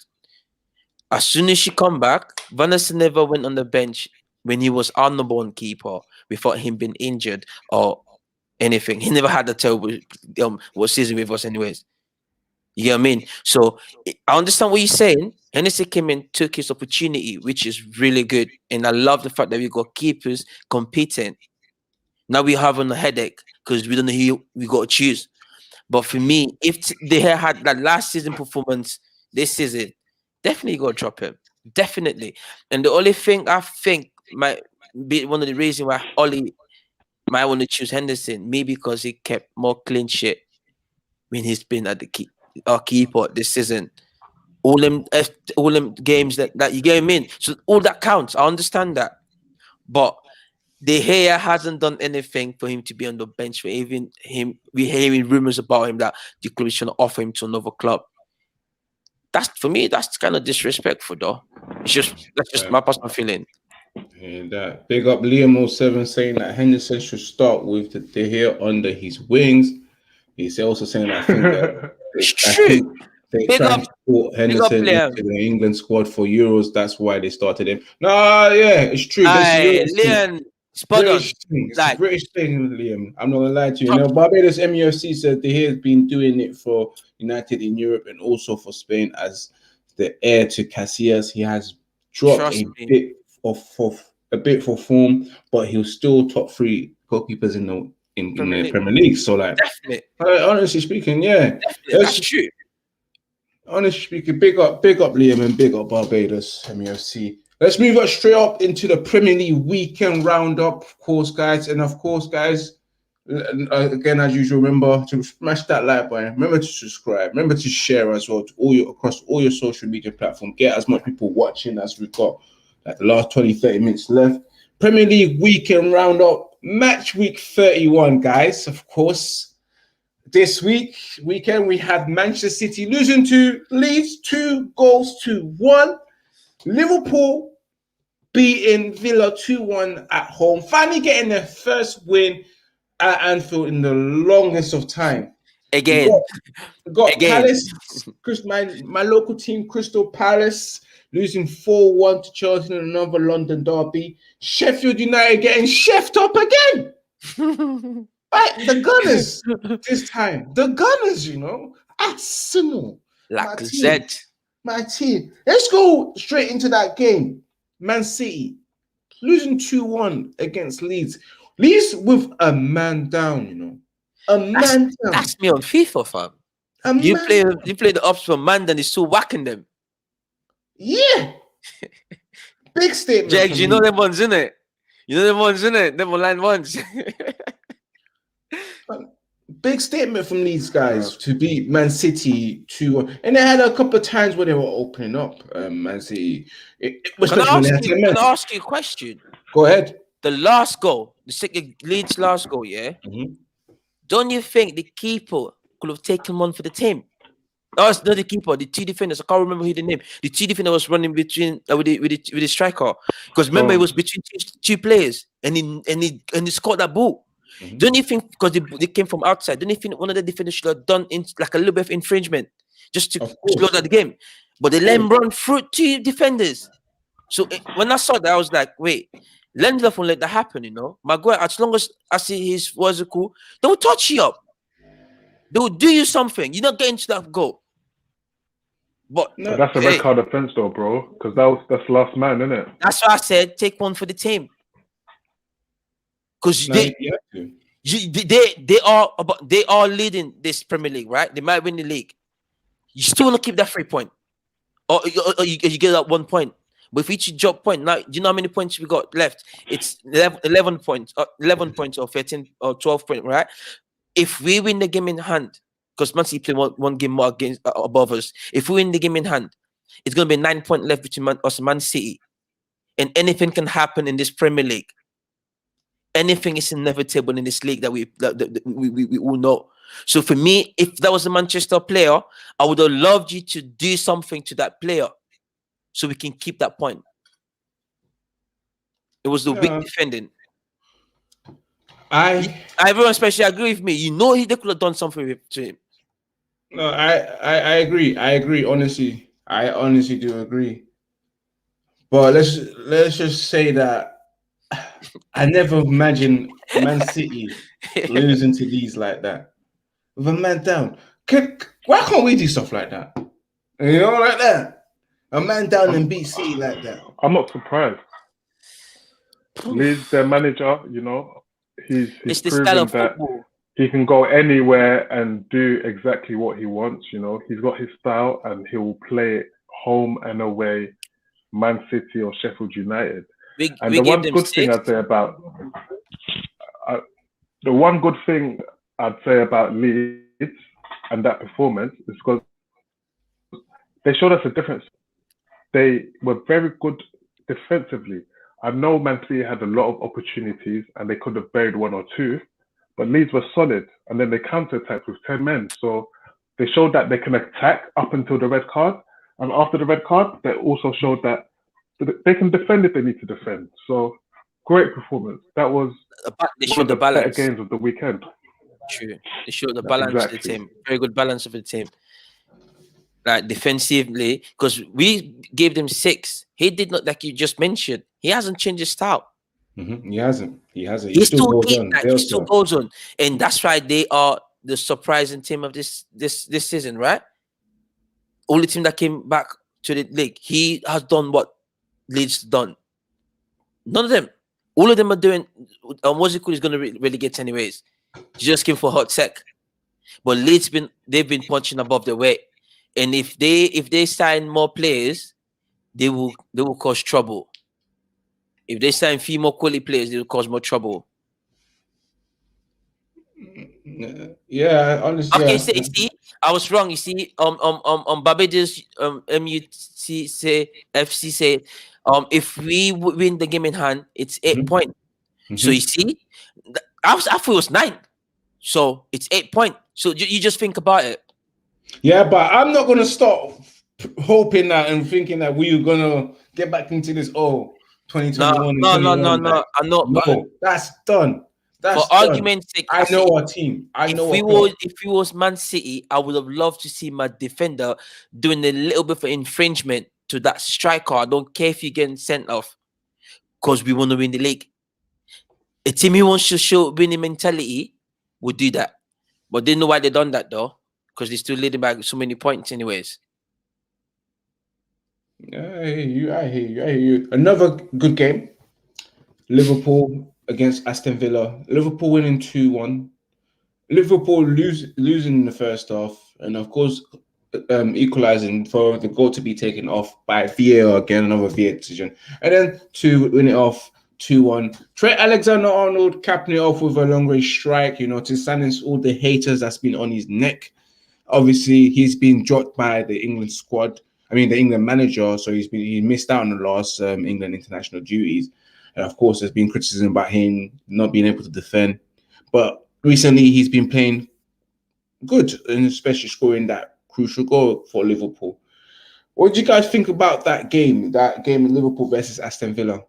As soon as she come back, Van der Sar never went on the bench when he was our number one keeper without him being injured or anything. He never had a terrible season with us anyways. You know what I mean? So I understand what you're saying. Hennessy came in, took his opportunity, which is really good. And I love the fact that we got keepers competing. Now we're having a headache because we don't know who we got to choose. But for me, if they had that last season performance this season, definitely got to drop him. Definitely. And the only thing I think might be one of the reasons why Oli might want to choose Henderson, maybe because he kept more clean shit when he's been at the keeper this season. All them games that you get him in. So all that counts. I understand that. But De Gea hasn't done anything for him to be on the bench. For even him, we're hearing rumors about him that the club is trying to offer him to another club. That's, for me, that's kind of disrespectful, though. That's just my personal feeling. And big up Liam 07 saying that Henderson should start with De Gea under his wings. He's also saying I think that they tried to put Henderson into the England squad for Euros. That's why they started him. No, yeah, it's true. Liam, Spot on. British thing. It's a Like, British thing, Liam. I'm not gonna lie to you. Top- You know, Barbados MUFC said they have been doing it for United in Europe and also for Spain as the heir to Casillas. He has dropped Trust a me. bit for form, but he'll still top 3 goalkeepers in the Premier League. So, like, Definitely. honestly speaking, yeah. That's true. Honestly speaking, big up Liam and big up Barbados MUFC. Let's move up straight up into the Premier League weekend roundup, of course, guys. And of course, guys, again, as usual, remember to smash that like button. Remember to subscribe. Remember to share as well to across all your social media platforms. Get as much people watching as we've got like the last 20-30 minutes left. Premier League weekend roundup, match week 31, guys. Of course, this weekend we had Manchester City losing to Leeds 2-1. Liverpool beating Villa 2-1 at home. Finally getting their first win at Anfield in the longest of time. Again. We got Palace, my local team, Crystal Palace, losing 4-1 to Chelsea in another London derby. Sheffield United getting chefed up again. Right, the Gunners this time. The Gunners, you know. Arsenal. My team. Let's go straight into that game. Man City losing 2-1 against Leeds. Leeds with a man down, you know. Man down. That's me on FIFA, fam. You play the ops for man, then he's still whacking them. Yeah. Big statement. Jags, you know them ones, innit? Them online ones. Big statement from these guys to beat Man City 2-1. And they had a couple of times where they were opening up, Man City. Can I ask you a question? Go ahead. The last goal, the second Leeds last goal, yeah? Mm-hmm. Don't you think the keeper could have taken one for the team? No, it's not the keeper, the two defenders. I can't remember who the name. The two defender was running between with the striker. Because remember, it was between two players, and he scored that ball. Mm-hmm. Don't you think, because they came from outside, don't you think one of the defenders should have done like a little bit of infringement just to slow down the game? But they let him run through two defenders. So when I saw that, I was like, wait, Lindelof won't let that happen, you know? Maguire, as long as I see his cool, they'll touch you up. They'll do you something. You're not getting to that goal. But that's a red card offense, though, bro. Because that's last man, isn't it? That's why I said take one for the team. Because they are leading this Premier League, right? They might win the league. You still want to keep that 3 point, or you get that 1 point. But if we each drop point now, do you know how many points we got left? It's 11 points, 11 points, or 13 or 12 points, right? If we win the game in hand, because Man City play one game more against above us. If we win the game in hand, it's going to be 9 points left between us and Man City, and anything can happen in this Premier League. Anything is inevitable in this league that we all know. So for me, if that was a Manchester player, I would have loved you to do something to that player so we can keep that point. It was the weak defending. Everyone especially agree with me. You know they could have done something to him. No, I agree. I agree. Honestly, I honestly do agree. But let's just say that I never imagined Man City losing to these like that. With a man down. Why can't we do stuff like that? You know, like that. A man down and beat City like that. I'm not surprised. Leeds, their manager, you know, he's proven that he can go anywhere and do exactly what he wants. You know, he's got his style and he will play home and away, Man City or Sheffield United. The one good thing I'd say about Leeds and that performance is because they showed us a difference. They were very good defensively. I know Man City had a lot of opportunities and they could have buried one or two, but Leeds were solid and then they counter-attacked with 10 men. So they showed that they can attack up until the red card. And after the red card, they also showed that they can defend if they need to defend. So great performance. That was one of the better games of the weekend. True. They showed the balance of the team. Very good balance of the team. Like defensively, because we gave them 6. He did not, like you just mentioned, he hasn't changed his style. He hasn't. He hasn't. He He's still still goes keep on. that. He still goes on, and that's why they are the surprising team of this season, right? Only team that came back to the league. He has done what Leeds done. None of them. All of them are doing. Mozikul is going to relegate anyways. He just came for hot sec. But Leeds they've been punching above their weight, and if they sign more players, they will cause trouble. If they sign few more quality players, they will cause more trouble. Yeah, honestly. Okay, Yeah. see, I was wrong. You see, Barbados, MUC say FC say, if we win the game in hand, it's 8 points. So you see, I thought it was 9. So it's 8 points. So you just think about it. Yeah, but I'm not gonna stop hoping that and thinking that we're gonna get back into this 2021 No. I'm not. No, that's done. That's for done. argument's sake, I know our team. If we was Man City, I would have loved to see my defender doing a little bit of infringement to that striker. I don't care if you're getting sent off, because we want to win the league. A team who wants to show winning mentality would do that, but they know why they done that though, because they're still leading by so many points, anyways. Yeah, I hear you. Another good game. Liverpool against Aston Villa. Liverpool winning 2-1. Liverpool losing in the first half, and of course, equalizing for the goal to be taken off by VAR again, another VAR decision, and then to win it off 2-1. Trent Alexander-Arnold capping it off with a long range strike, to silence all the haters that's been on his neck. Obviously, he's been dropped by the England squad. I mean, the England manager, so he missed out on the last England international duties. And of course, there's been criticism about him not being able to defend. But recently, he's been playing good, and especially scoring that crucial goal for Liverpool. What do you guys think about that game? That game, Liverpool versus Aston Villa?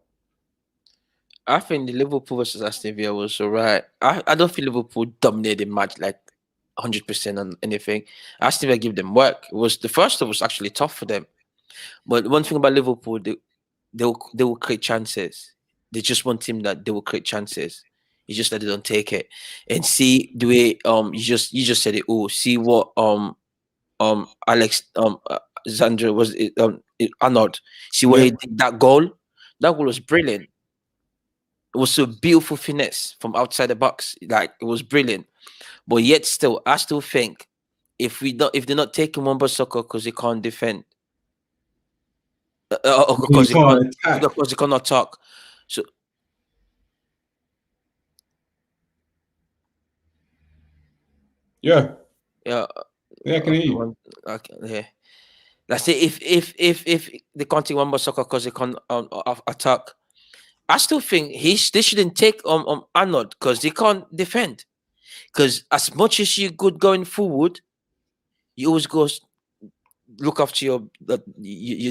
I think the Liverpool versus Aston Villa was alright. I don't feel Liverpool dominated the match like 100% on anything. Aston Villa give them work. It was the first half was actually tough for them. But one thing about Liverpool, they will create chances. They just one team that they will create chances. It's just that they don't take it. And see the way you just said it. Oh, see what Alex Zandra was Arnold. See what he did, that goal. That goal was brilliant. It was a beautiful finesse from outside the box. Like, it was brilliant. But yet still, I still think if they're not taking Wamba Soccer because they can't defend, because they cannot talk. So yeah, I can hear you. Yeah. Let's say if they can't take Wamba Soccer because they can't attack, I still think they shouldn't take Arnold because they can't defend. Because as much as you're good going forward, you always go look after your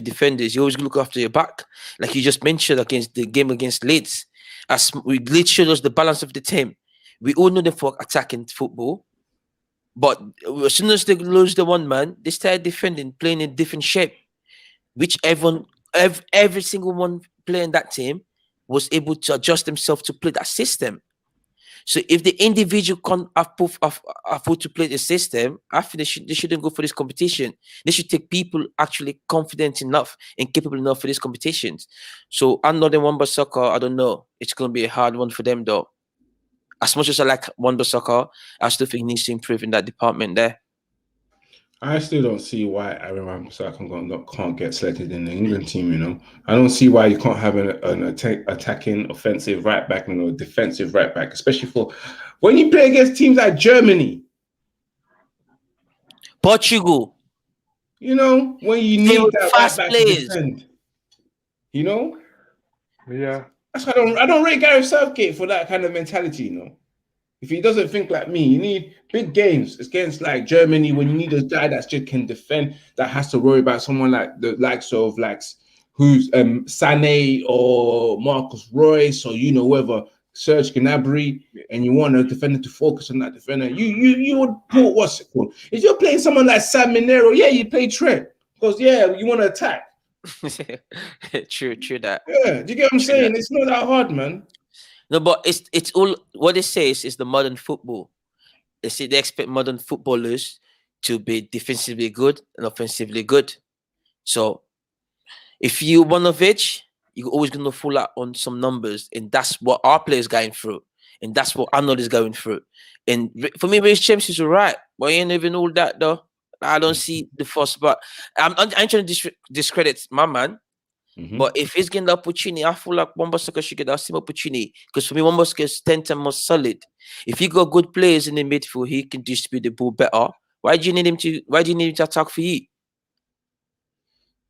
defenders. You always look after your back, like you just mentioned against the game against Leeds. As Leeds showed us the balance of the team. We all know them for attacking football, but as soon as they lose the one man, they start defending, playing in different shape, which every single one playing that team was able to adjust themselves to play that system. So if the individual can't afford to play the system, I think they shouldn't go for this competition. They should take people actually confident enough and capable enough for these competitions. So another Wamba Soccer, I don't know. It's going to be a hard one for them though. As much as I like Wamba Soccer, I still think he needs to improve in that department there. I still don't see why Aaron Ramsdale can't get selected in the England team. I don't see why you can't have an attacking offensive right back and a defensive right back, especially for when you play against teams like Germany, Portugal. When you need that fast right back players. to defend. Yeah. That's why I don't rate Gareth Southgate for that kind of mentality. If he doesn't think like me, you need big games against like Germany when you need a guy that just can defend, that has to worry about someone like the likes of who's Sané or Marcus Royce or whoever, Serge Gnabry, and you want a defender to focus on that defender. You would put what's it called? If you're playing someone like Sam Minero, you play Trent because you want to attack. True that. Yeah, do you get what I'm saying? It's not that hard, man. No, but it's all what they say is the modern football. They say they expect modern footballers to be defensively good and offensively good. So if you one of each, you're always gonna fall out on some numbers, and that's what our players going through, and that's what Arnold is going through. And for me, Rich James is alright, but he ain't even all that though. I don't see the force, but I'm trying to discredit my man. Mhm. But if he's getting the opportunity, I feel like Wan-Bissaka should get that same opportunity. Because for me, Wan-Bissaka is 10 times more solid. If you got good players in the midfield, he can distribute the ball better. Why do you need him to? Why do you need him to attack for you?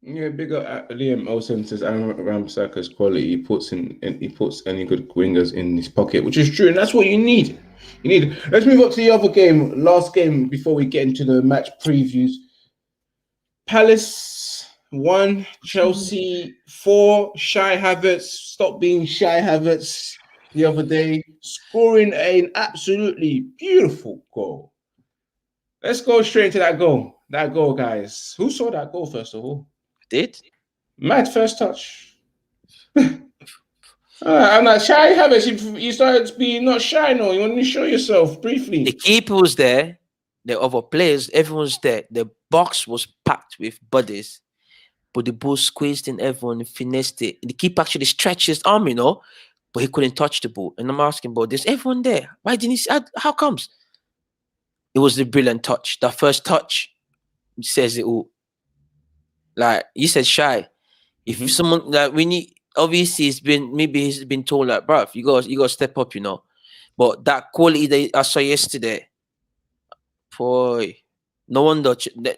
Yeah, big up Liam Olsen says Aaron Ramsaka's quality. He puts any good wingers in his pocket, which is true, and that's what you need. You need. Let's move up to the other game, last game before we get into the match previews. Palace 1, Chelsea 4. Shy Havertz stopped being Shy Havertz the other day, scoring an absolutely beautiful goal. Let's go straight into that goal. That goal, guys. Who saw that goal first of all? Did Mad first touch. I'm not shy, Havertz. You started being not shy, no. You want to show yourself the briefly. keeper was there? The other players, everyone's there. The box was packed with buddies, but the ball squeezed in everyone and finessed it. The keeper actually stretched his arm, but he couldn't touch the ball. And I'm asking, but there's everyone there. Why didn't he? How comes? It was the brilliant touch. That first touch says it all. Like you said, Shy. If Mhm. someone like we need, obviously he's been told like, bruv, you got to step up, But that quality that I saw yesterday, boy, no wonder they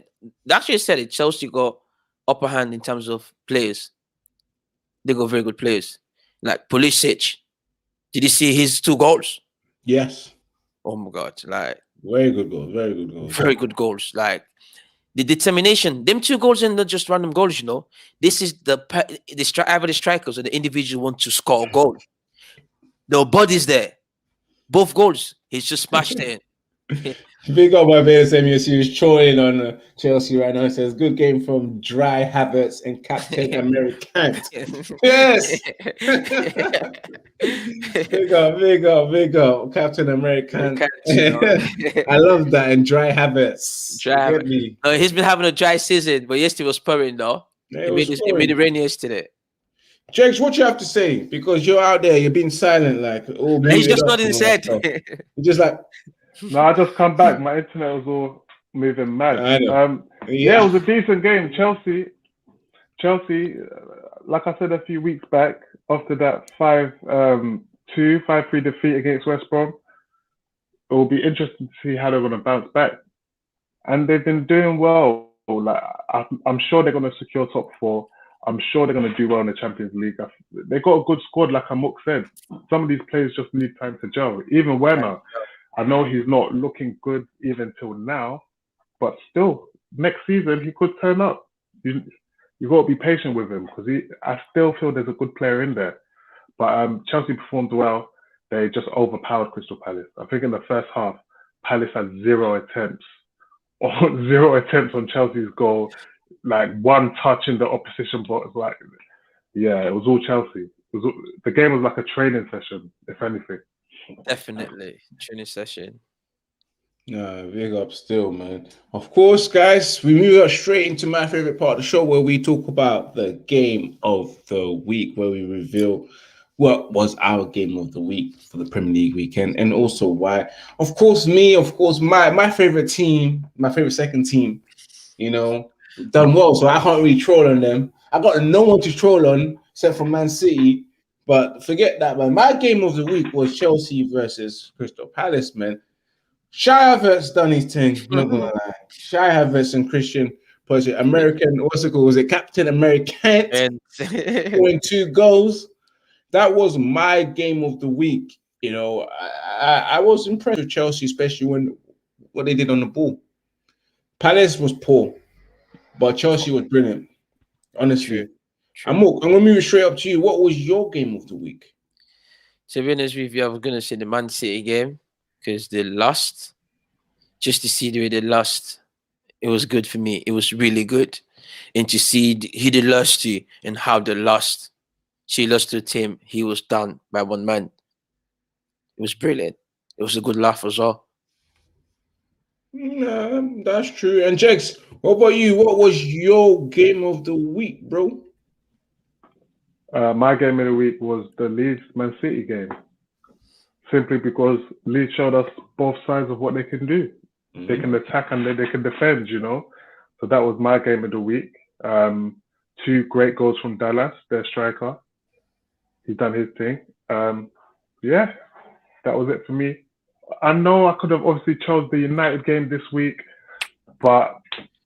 actually said it. Chelsea got upper hand in terms of players. They got very good players, like Pulisic. Did you see his 2 goals? Yes. Oh my god, like Very good goal. Very good goal. very good goals. Like the determination, them 2 goals are not just random goals. This is either the strikers or the individual want to score a goal. The body's there, both goals. He's just smashed it in. Big up my man Samuel. He was trolling on Chelsea right now. He says, good game from Dry Havertz and Captain American. Yes. Big up, Captain American. I love that. And Dry Havertz. Dry Get me. No, he's been having a dry season, but yesterday was pouring though. Yeah, It made it rain yesterday. Jakes, what you have to say? Because you're out there, you're being silent, like all He's just muted up nodding and his all that head. stuff. You're just like, No, I just come back. My internet was all moving mad. I know. Yeah, it was a decent game. Chelsea, like I said a few weeks back, after that 5-3 defeat against West Brom, it will be interesting to see how they're going to bounce back. And they've been doing well. Like I'm sure they're going to secure top 4. I'm sure they're going to do well in the Champions League. They got a good squad, like Amok said. Some of these players just need time to gel. Even Werner, I know he's not looking good even till now, but still, next season he could turn up. You got to be patient with him because I still feel there's a good player in there. But Chelsea performed well. They just overpowered Crystal Palace. I think in the first half, Palace had 0 attempts on Chelsea's goal. Like 1 touch in the opposition box. Like, yeah, it was all Chelsea. The game was like a training session, if anything. Definitely training session. no, big up still, man. Of course, guys, we move up straight into my favorite part of the show where we talk about the game of the week, where we reveal what was our game of the week for the Premier League weekend and also why. Of course, my favorite team, my favorite second team, done well. So I can't really troll on them. I got no one to troll on except for Man City. But forget that, man. My game of the week was Chelsea versus Crystal Palace, man. Shy Havertz done his thing, not gonna lie. Shy Havertz and Christian American, what's it called? Was it Captain American? And Scoring 2 goals. That was my game of the week. I was impressed with Chelsea, especially when what they did on the ball. Palace was poor, but Chelsea was brilliant. Honestly. True. I'm gonna move straight up to you. What was your game of the week? To be honest with you, I was gonna say the Man City game because they lost. Just to see the way they lost, it was good for me. It was really good, and to see who they lost to and how they lost. She lost to a team. He was done by one man. It was brilliant. It was a good laugh as well. Nah, that's true. And Jex, what about you? What was your game of the week, bro? My game of the week was the Leeds Man City game. Simply because Leeds showed us both sides of what they can do. They can attack and they can defend, you know. So that was my game of the week. 2 great goals from Dallas, their striker. He's done his thing. Yeah, that was it for me. I know I could have obviously chose the United game this week, but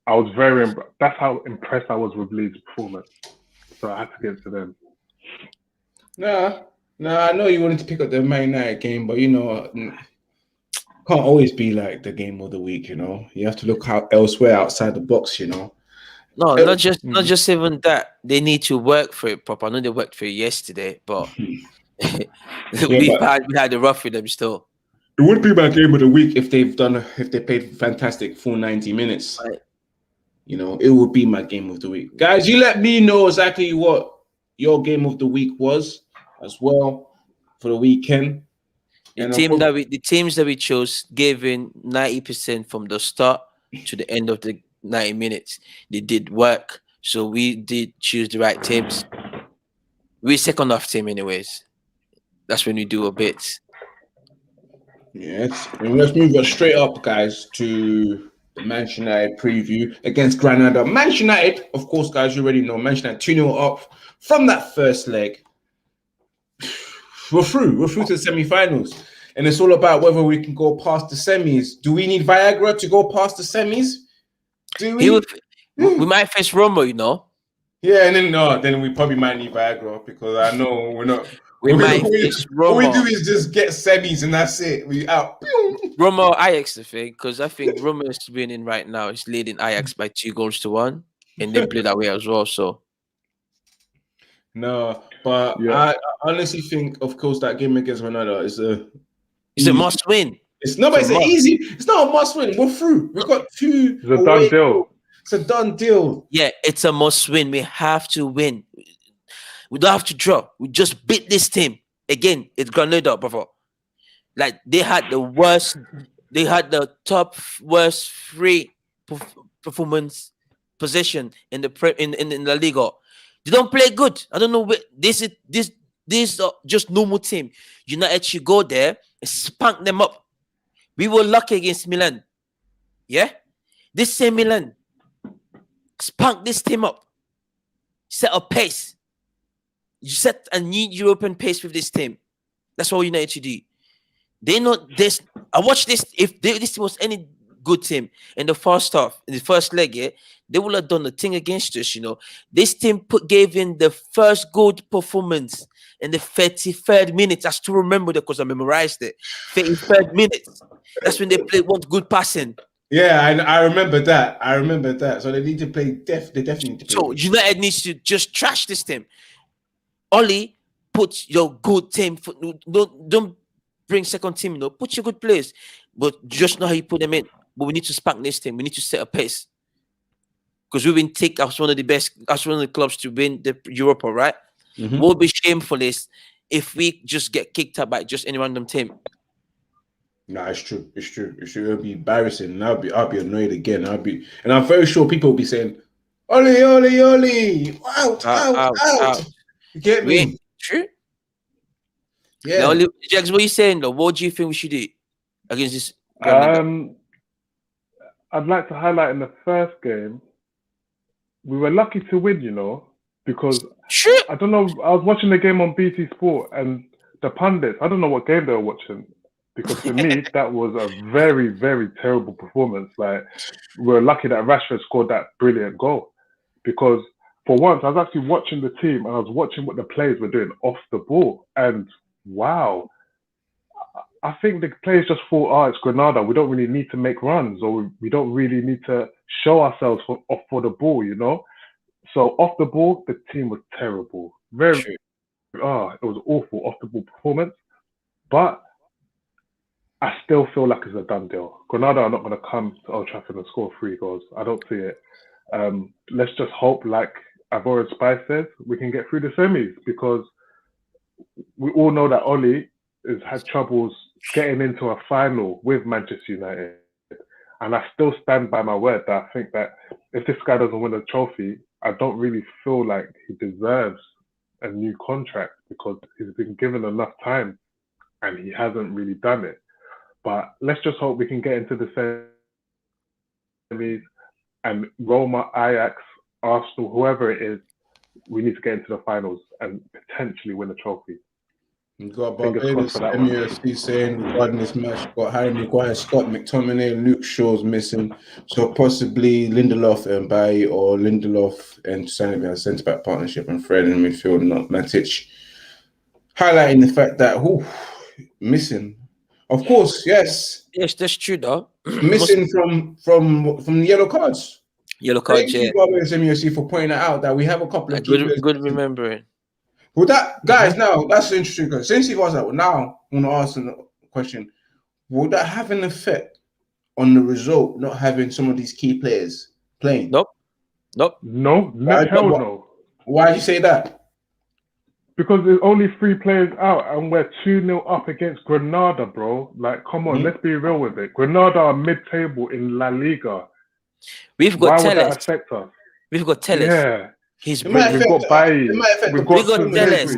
I was that's how impressed I was with Leeds' performance. So I had to give it to them. Nah, I know you wanted to pick up the Man United game, but you know, can't always be like the game of the week, you know. You have to look out elsewhere outside the box, you know. No, not just even that. They need to work for it proper. I know they worked for it yesterday, but we had a rough with them still. It would be my game of the week if they played fantastic full 90 minutes. Right. You know, it would be my game of the week. Guys, you let me know exactly what your game of the week was as well for the weekend. The teams that we chose gave in 90% from the start to the end of the 90 minutes. They did work, so we did choose the right teams. We're second half team anyways. That's when we do a bit. Yes, and let's move on straight up, guys, to the Manchester United preview against Granada. Manchester United, of course, guys, you already know Manchester United 2-0 up from that first leg. We're through to the semi-finals, and it's all about whether we can go past the semis. Do we need Viagra to go past the semis? Do we? We might face Roma, you know. Yeah, and then we probably might need Viagra because I know we're not. We might face Roma. All we do is just get semis and that's it. We out. Roma or Ajax, the thing, because I think Roma is winning right now. It's leading Ajax by 2-1, and they play that way as well. So. No, but yeah. I honestly think, of course, that game against Granada is a must win. It's not easy. It's not a must win. We're through. We've got 2. It's a done deal. It's a done deal. Yeah, it's a must win. We have to win. We don't have to draw. We just beat this team again. It's Granada, brother. Like they had the worst. They had the top worst 3 performance possession in the in La Liga. They don't play good. I don't know. This is just normal team. United should go there and spank them up. We were lucky against Milan. Yeah? This same Milan spank this team up. Set a pace. You set a new European pace with this team. That's what United should do. They know this. I watched this. If this was any good team in the first half, in the first leg, yeah, they would have done the thing against us, you know. This team gave in the first good performance in the 33rd minute. I still remember that because I memorized it. 33rd minute. That's when they played one good passing. Yeah, I remember that. So they need to play. They definitely need to play. So United needs to just trash this team. Ollie, put your good team. Don't bring second team. You know, put your good players, but just know how you put them in. But we need to spank this team. We need to set a pace because we've been taken as one of the best, as one of the clubs to win the Europa, right? Mm-hmm. What would be shameful is if we just get kicked out by just any random team. No, it's true. It'll be embarrassing. And I'll be annoyed again. And I'm very sure people will be saying, "Oli, Oli, Oli, out." You get me? True. Yeah. Now, Jags, what are you saying though? What do you think we should do against this? I'd like to highlight in the first game, we were lucky to win, you know, because I don't know. I was watching the game on BT Sport and the pundits. I don't know what game they were watching. Because for me, that was a very, very terrible performance. Like, we're lucky that Rashford scored that brilliant goal. Because for once, I was actually watching the team and I was watching what the players were doing off the ball. And wow, I think the players just thought, it's Granada. We don't really need to make runs or we don't really need to show ourselves for the ball, you know? So off the ball, the team was terrible. It was awful off the ball performance. But I still feel like it's a done deal. Granada are not going to come to Old Trafford and score 3 goals. I don't see it. Let's just hope, like Ivor and Spice says, we can get through the semis because we all know that Oli has had troubles getting into a final with Manchester United. And I still stand by my word that I think that if this guy doesn't win a trophy, I don't really feel like he deserves a new contract because he's been given enough time and he hasn't really done it. But let's just hope we can get into the semis and Roma, Ajax, Arsenal, whoever it is, we need to get into the finals and potentially win a trophy. You got Fingers Barbados crossed for that one. MUFC saying regarding this match, got Harry Maguire, Scott McTominay, Luke Shaw's missing, so possibly Lindelof and Bailly or Lindelof and Sanabia centre back partnership and Fred in midfield, not Matic. Highlighting the fact that missing, of course, yes, that's true though. missing from the yellow cards. Yellow cards, Thank you, Barbados MUFC, for pointing that out that we have a couple of good remembering. Well, that guys, now that's interesting because since you've asked that, now I want to ask a question: will that have an effect on the result? Not having some of these key players playing? Nope. No, hell no. Why do you say that? Because there's only 3 players out and we're 2-0 up against Granada, bro. Like, come on, let's be real with it. Granada are mid-table in La Liga. We've got Why would that Telles. affect us? We've got Telles. Yeah. He's It might brilliant. We've got Bailly. We've got Telles.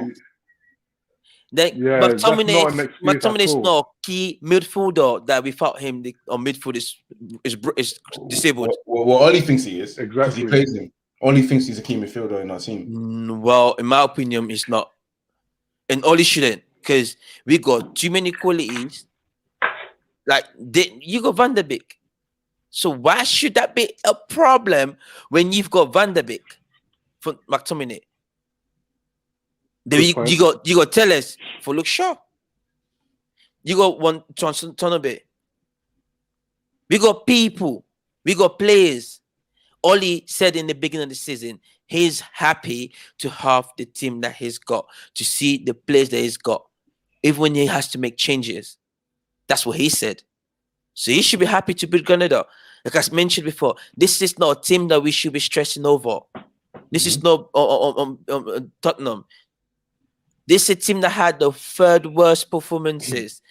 Yeah, that's not an excuse McTominay is at all. not a key midfielder that without him, the midfield is disabled. Well, all he thinks he is. Exactly. He plays him. All he thinks he's a key midfielder in our team. Well, in my opinion, he's not. And Oli shouldn't, because we got too many qualities. Like, you got Van der Beek. So why should that be a problem when you've got Van der Beek for McTominay? Then you got Telles for Luke Shaw. You got one Tonobe. We got people. We got players. Oli said in the beginning of the season, he's happy to have the team that he's got, to see the players that he's got, even when he has to make changes. That's what he said. So he should be happy to beat Granada. Like I mentioned before, this is not a team that we should be stressing over. This is not Tottenham. This is a team that had the 3rd worst performances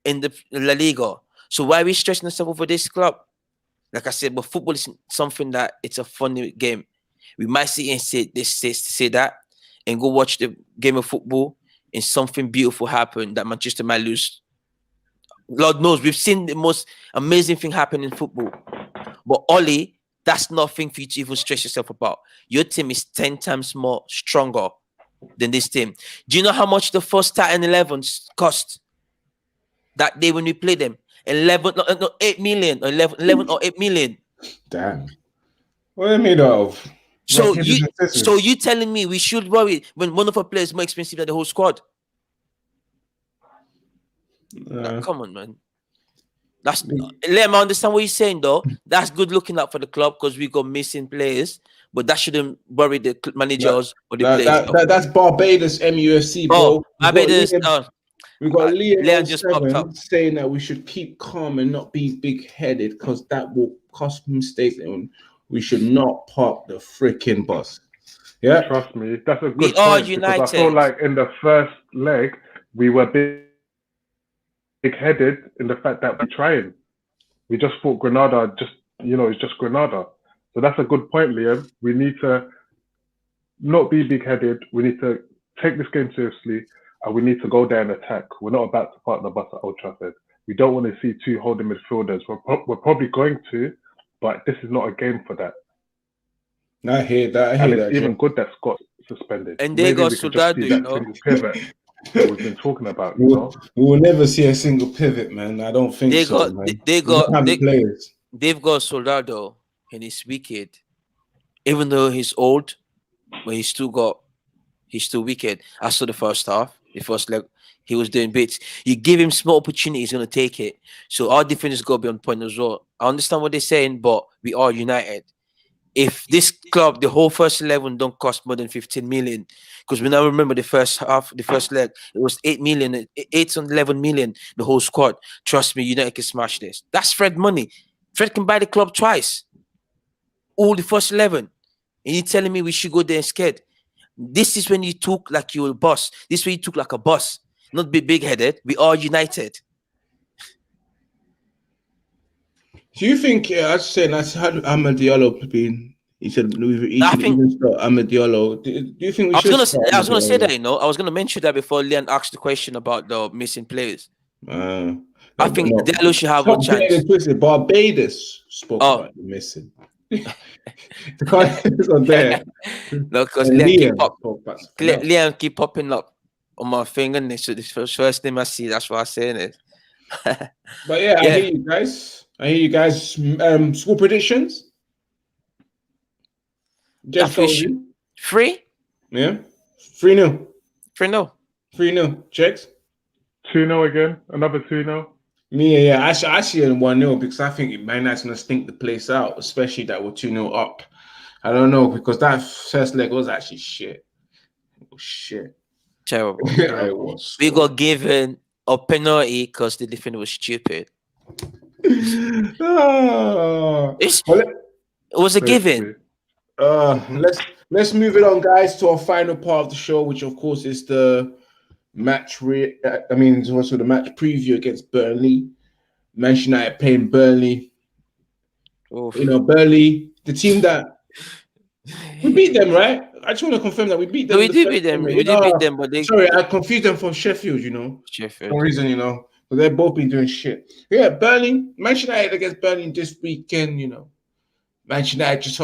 in the La Liga. So why are we stressing ourselves over this club? Like I said, but football is something that it's a funny game. We might see and say that and go watch the game of football and something beautiful happen that Manchester might lose. Lord knows, we've seen the most amazing thing happen in football. But Oli, that's nothing for you to even stress yourself about. Your team is 10 times more stronger than this team. Do you know how much the first starting 11 cost that day when we played them? 8 million, 11 or 8 million. Damn. What are they made out of? So you telling me we should worry when one of our players is more expensive than the whole squad? Come on, man. Let me understand what you're saying, though. That's good looking out for the club because we got missing players, but that shouldn't worry the managers or the players. That's Barbados MUFC, bro. Barbados. We've got Leon just popped up saying that we should keep calm and not be big-headed because that will cost mistakes and we should not park the freaking bus. Yeah, trust me, that's a good we point. are united. Because I feel like in the first leg we were big-headed in the fact that we're trying. We just thought Granada it's just Granada. So that's a good point, Liam. We need to not be big-headed. We need to take this game seriously. And we need to go there and attack. We're not about to park the bus at Old Trafford. We don't want to see 2 holding midfielders. We're probably going to, but this is not a game for that. I hear that. It's even good that Scott's suspended. And they got Soldado, you know. Pivot that we've been talking about. We will never see a single pivot, man. I don't think They've got Soldado, and he's wicked. Even though he's old, but he's still wicked. I saw the first half. The first leg, he was doing bits. You give him small opportunity, he's going to take it. So our defense is going to be on point as well. I understand what they're saying, but we are united. If this club, the whole first 11 don't cost more than 15 million, because when I remember the first half, the first leg, it was 8 million, 8 and 11 million, the whole squad. Trust me, United can smash this. That's Fred money. Fred can buy the club twice. All the first 11. And you're telling me we should go there scared? This is when you talk like you're a boss. This is when you talk like a boss. Not be big-headed. We are united. Do you think? Yeah, I was saying that's how Ahmed Diallo been. He said he I should think even start Ahmed Diallo. Do you think we should start I Ahmed was gonna say Diallo? that, I was gonna mention that before Leon asked the question about the missing players. Uh, I but think no, Diallo should have a stop getting chance. it twisted. Barbados spoke Oh, about the missing. The contents are there. no, because And Liam spoke about something else. Liam keep popping up on my finger, and so this first name I see, that's what I'm saying it. But yeah, I Yeah, hear you guys. School predictions. I Just go feel with you. 3, Yeah. 3-0. 3-0. 3-0. Checks. 2-0 again. Another 2-0. Me, yeah. I see a 1-0 because I think Man United's gonna stink the place out, especially that we're 2-0 up. I don't know because that first leg was actually shit. It was shit. Terrible. It was. We got given a penalty because the defender was stupid. Ah. It Well, was a given. let's move it on, guys, to our final part of the show, which of course is the match. It's also the match preview against Burnley. Manchester United playing Burnley. Oof. Burnley, the team that we beat them, right? I just want to confirm that we beat them. No, we did beat them. We did beat them, but they Sorry, I confused them from Sheffield. For Sheffield. some reason, but they've both been doing shit. Yeah, Burnley, Manchester United against Burnley this weekend. Manchester United just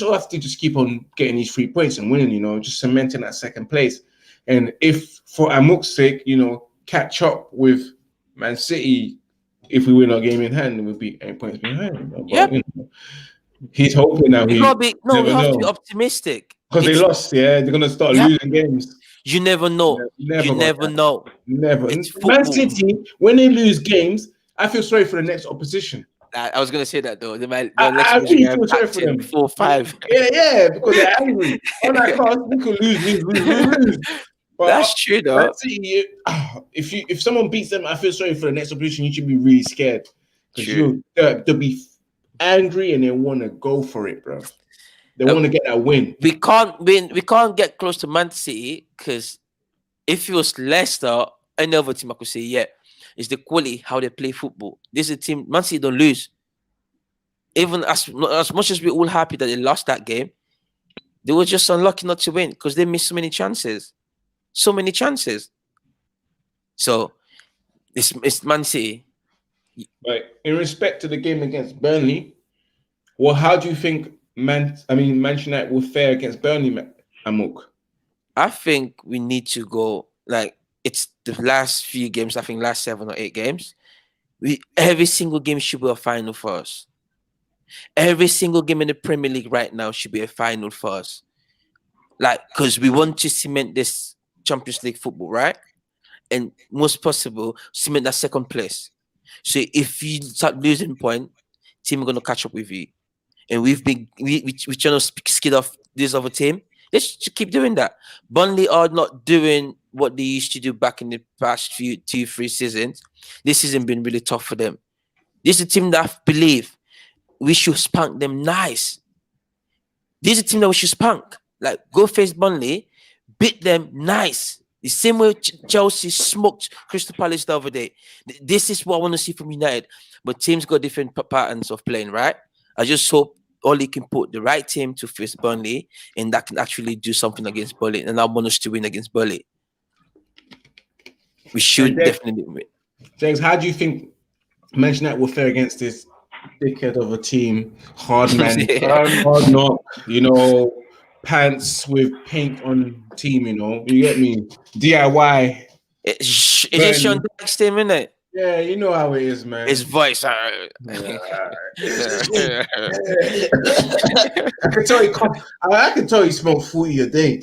all have to just keep on getting these 3 points and winning. Just cementing that second place. And if for Amuk's sake, catch up with Man City. If we win our game in hand, we'll be 8 points behind. Yep. He's hoping that we have to be optimistic. Because they lost, yeah. They're gonna start losing games. You never know. You never know. Never. It's Man football. City, when they lose games, I feel sorry for the next opposition. I was gonna say that though. I really feel sorry for them. 4-5. Yeah, because they're angry. On that card, we could lose. But that's true though. Man City, if someone beats them, I feel sorry for the next opposition. You should be really scared because they'll be angry and they want to go for it, bro. They want to get that win. We can't win. We can't get close to Man City because if it was Leicester, any other team I could say, yeah, it's the quality how they play football. This is a team. Man City don't lose. Even as much as we're all happy that they lost that game, they were just unlucky not to win because they missed so many chances. So it's Man City. Right. In respect to the game against Burnley, well, how do you think Manchester United will fare against Burnley, Amuk? I think we need to go it's the last few games. I think last 7 or 8 games. Every single game should be a final for us. Every single game in the Premier League right now should be a final for us. Because we want to cement this Champions League football, right? And most possible, cement that second place. So if you start losing point, team are gonna catch up with you. And we're trying to skid off this other team. Let's just keep doing that. Burnley are not doing what they used to do back in the past 2-3 seasons. This season been really tough for them. This is a team that I believe we should spank them nice. This is a team that we should spank. Go face Burnley, beat them nice. The same way Chelsea smoked Crystal Palace the other day. This is what I want to see from United. But teams got different patterns of playing, right? I just hope Oli can put the right team to face Burnley and that can actually do something against Burnley. And I want us to win against Burnley. We should definitely win. James, how do you think Manchester United will fare against this dickhead of a team? Hard man, hard knock, pants with paint on team, you get me? DIY. It's just Sean Dyche's team, isn't it? Yeah, you know how it is, man. His voice. I can tell he smoked 40 a day.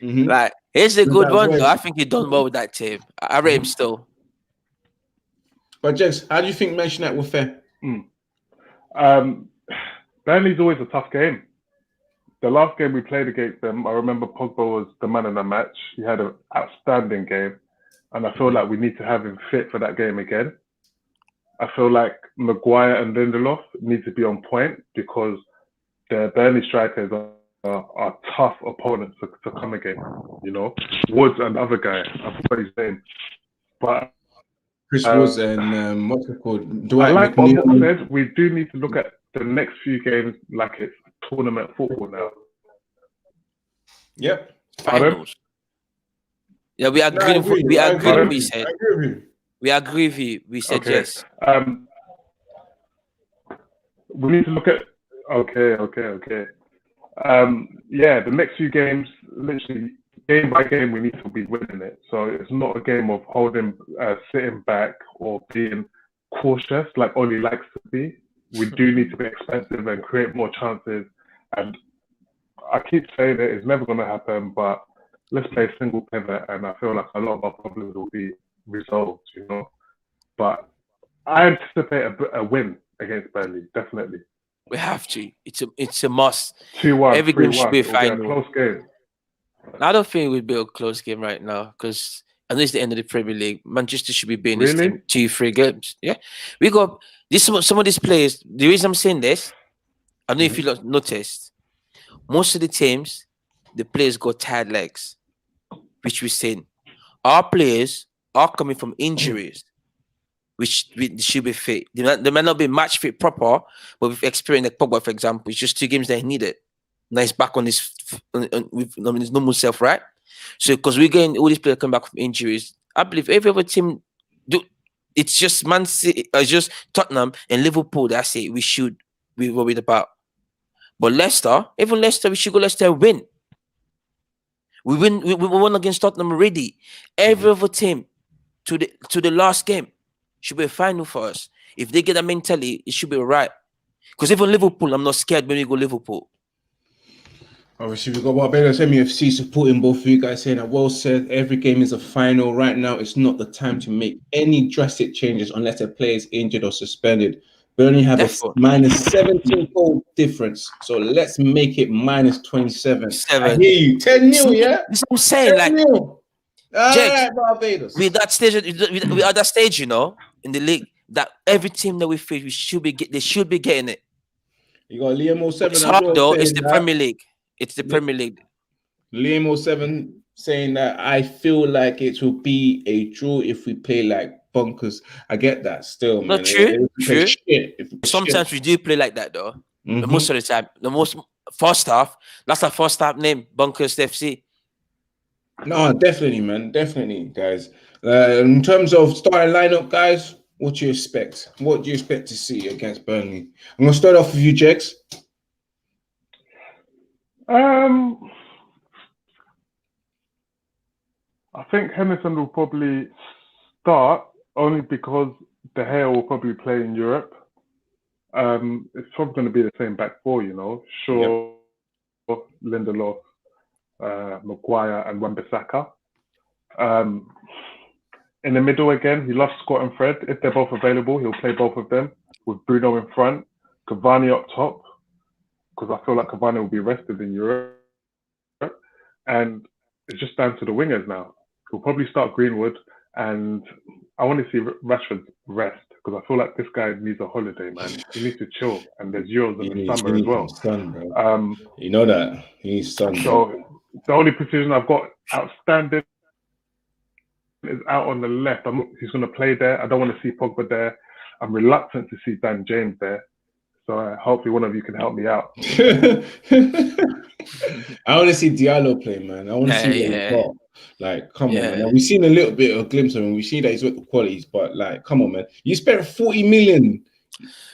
Mm-hmm. He's a good one, though. I think he done well with that team. I rate him still. But Jess, how do you think Manchester United will fare? Burnley's always a tough game. The last game we played against them, I remember Pogba was the man of the match. He had an outstanding game. And I feel like we need to have him fit for that game again. I feel like Maguire and Lindelof need to be on point because the Burnley strikers are tough opponents to come against. Woods and the other guy, I forgot his name. But Chris Woods and what's it called? I Dwight like what Mook McNeil. said. We do need to look at the next few games like it's tournament football now. Yep. Pardon? Finals. Yeah, we No, agree. I agree. We I agree. agree What with we you. said. I agree with you. We agree with you. We said Okay. yes. We need to look at. Okay. Yeah, the next few games, literally game by game, we need to be winning it. So it's not a game of sitting back or being cautious like Oli likes to be. We do need to be expensive and create more chances. And I keep saying it's never going to happen, but let's play single pivot, and I feel like a lot of our problems will be resolved, you know. But I anticipate a win against Burnley, definitely. We have to. It's a must. 2-1, Every game should 3-1. be a It'll be a final. close game. I don't think it would be a close game right now because I know it's the end of the Premier League. Manchester should be beating this Really? team 2-3 games. Yeah, we got this. Some of these players. The reason I'm saying this, I don't know if you noticed, most of the teams, the players got tired legs, which we're saying. Our players are coming from injuries, which should be fit. They might not be match fit proper, but with experience like Pogba, for example, it's just 2 games that he needed. Now he's back on his with his normal self, right? So because we're getting all these players coming back from injuries, I believe every other team do. It's just Man City, just Tottenham and Liverpool. That's it. We should be worried about. But Leicester, even Leicester, we should go Leicester and win. We won against Tottenham already. Every other team to the last game should be a final for us. If they get that mentality, it should be all right. Because even Liverpool, I'm not scared when we go Liverpool. Obviously, we've got Barbados MUFC supporting both of you guys, saying that well said, every game is a final. Right now, it's not the time to make any drastic changes unless a player is injured or suspended. We only have a minus 17 goal difference. So let's make it minus 27. I hear you. 10-0, yeah? That's what I'm saying. 10-0. All right, Barbados. We're at that stage, you know, in the league, that every team that we face, they should be getting it. You got Liam 07 It's as hard, well. though. It's the Premier League. It's the Premier League. Liam 07 saying that I feel like it will be a draw if we play like bunkers. I get that still, man. Not true. Sometimes we do play like that, though. But most of the time, first half, that's our first half name, Bunkers FC. No, definitely, man. Definitely, guys. In terms of starting lineup, guys, what do you expect? What do you expect to see against Burnley? I'm going to start off with you, Jex. I think Henderson will probably start only because De Gea will probably play in Europe. It's probably going to be the same back four, you know. Shaw, Lindelof, Maguire, and Wan-Bissaka. In the middle again, he loves Scott and Fred. If they're both available, he'll play both of them with Bruno in front, Cavani up top, because I feel like Cavani will be rested in Europe. And it's just down to the wingers now. He'll probably start Greenwood, and I want to see Rashford rest because I feel like this guy needs a holiday, man. He needs to chill, and there's Euros in the summer as well. Sun, bro. You know that he needs sun. So the only position I've got outstanding is out on the left. He's going to play there. I don't want to see Pogba there. I'm reluctant to see Dan James there. So hopefully one of you can help me out. I want to see Diallo play, man. I want to see what he's got. Like, come on, man. Now, we've seen a little bit of a glimpse of him. We see that he's got the qualities, but like, come on, man. You spent 40 million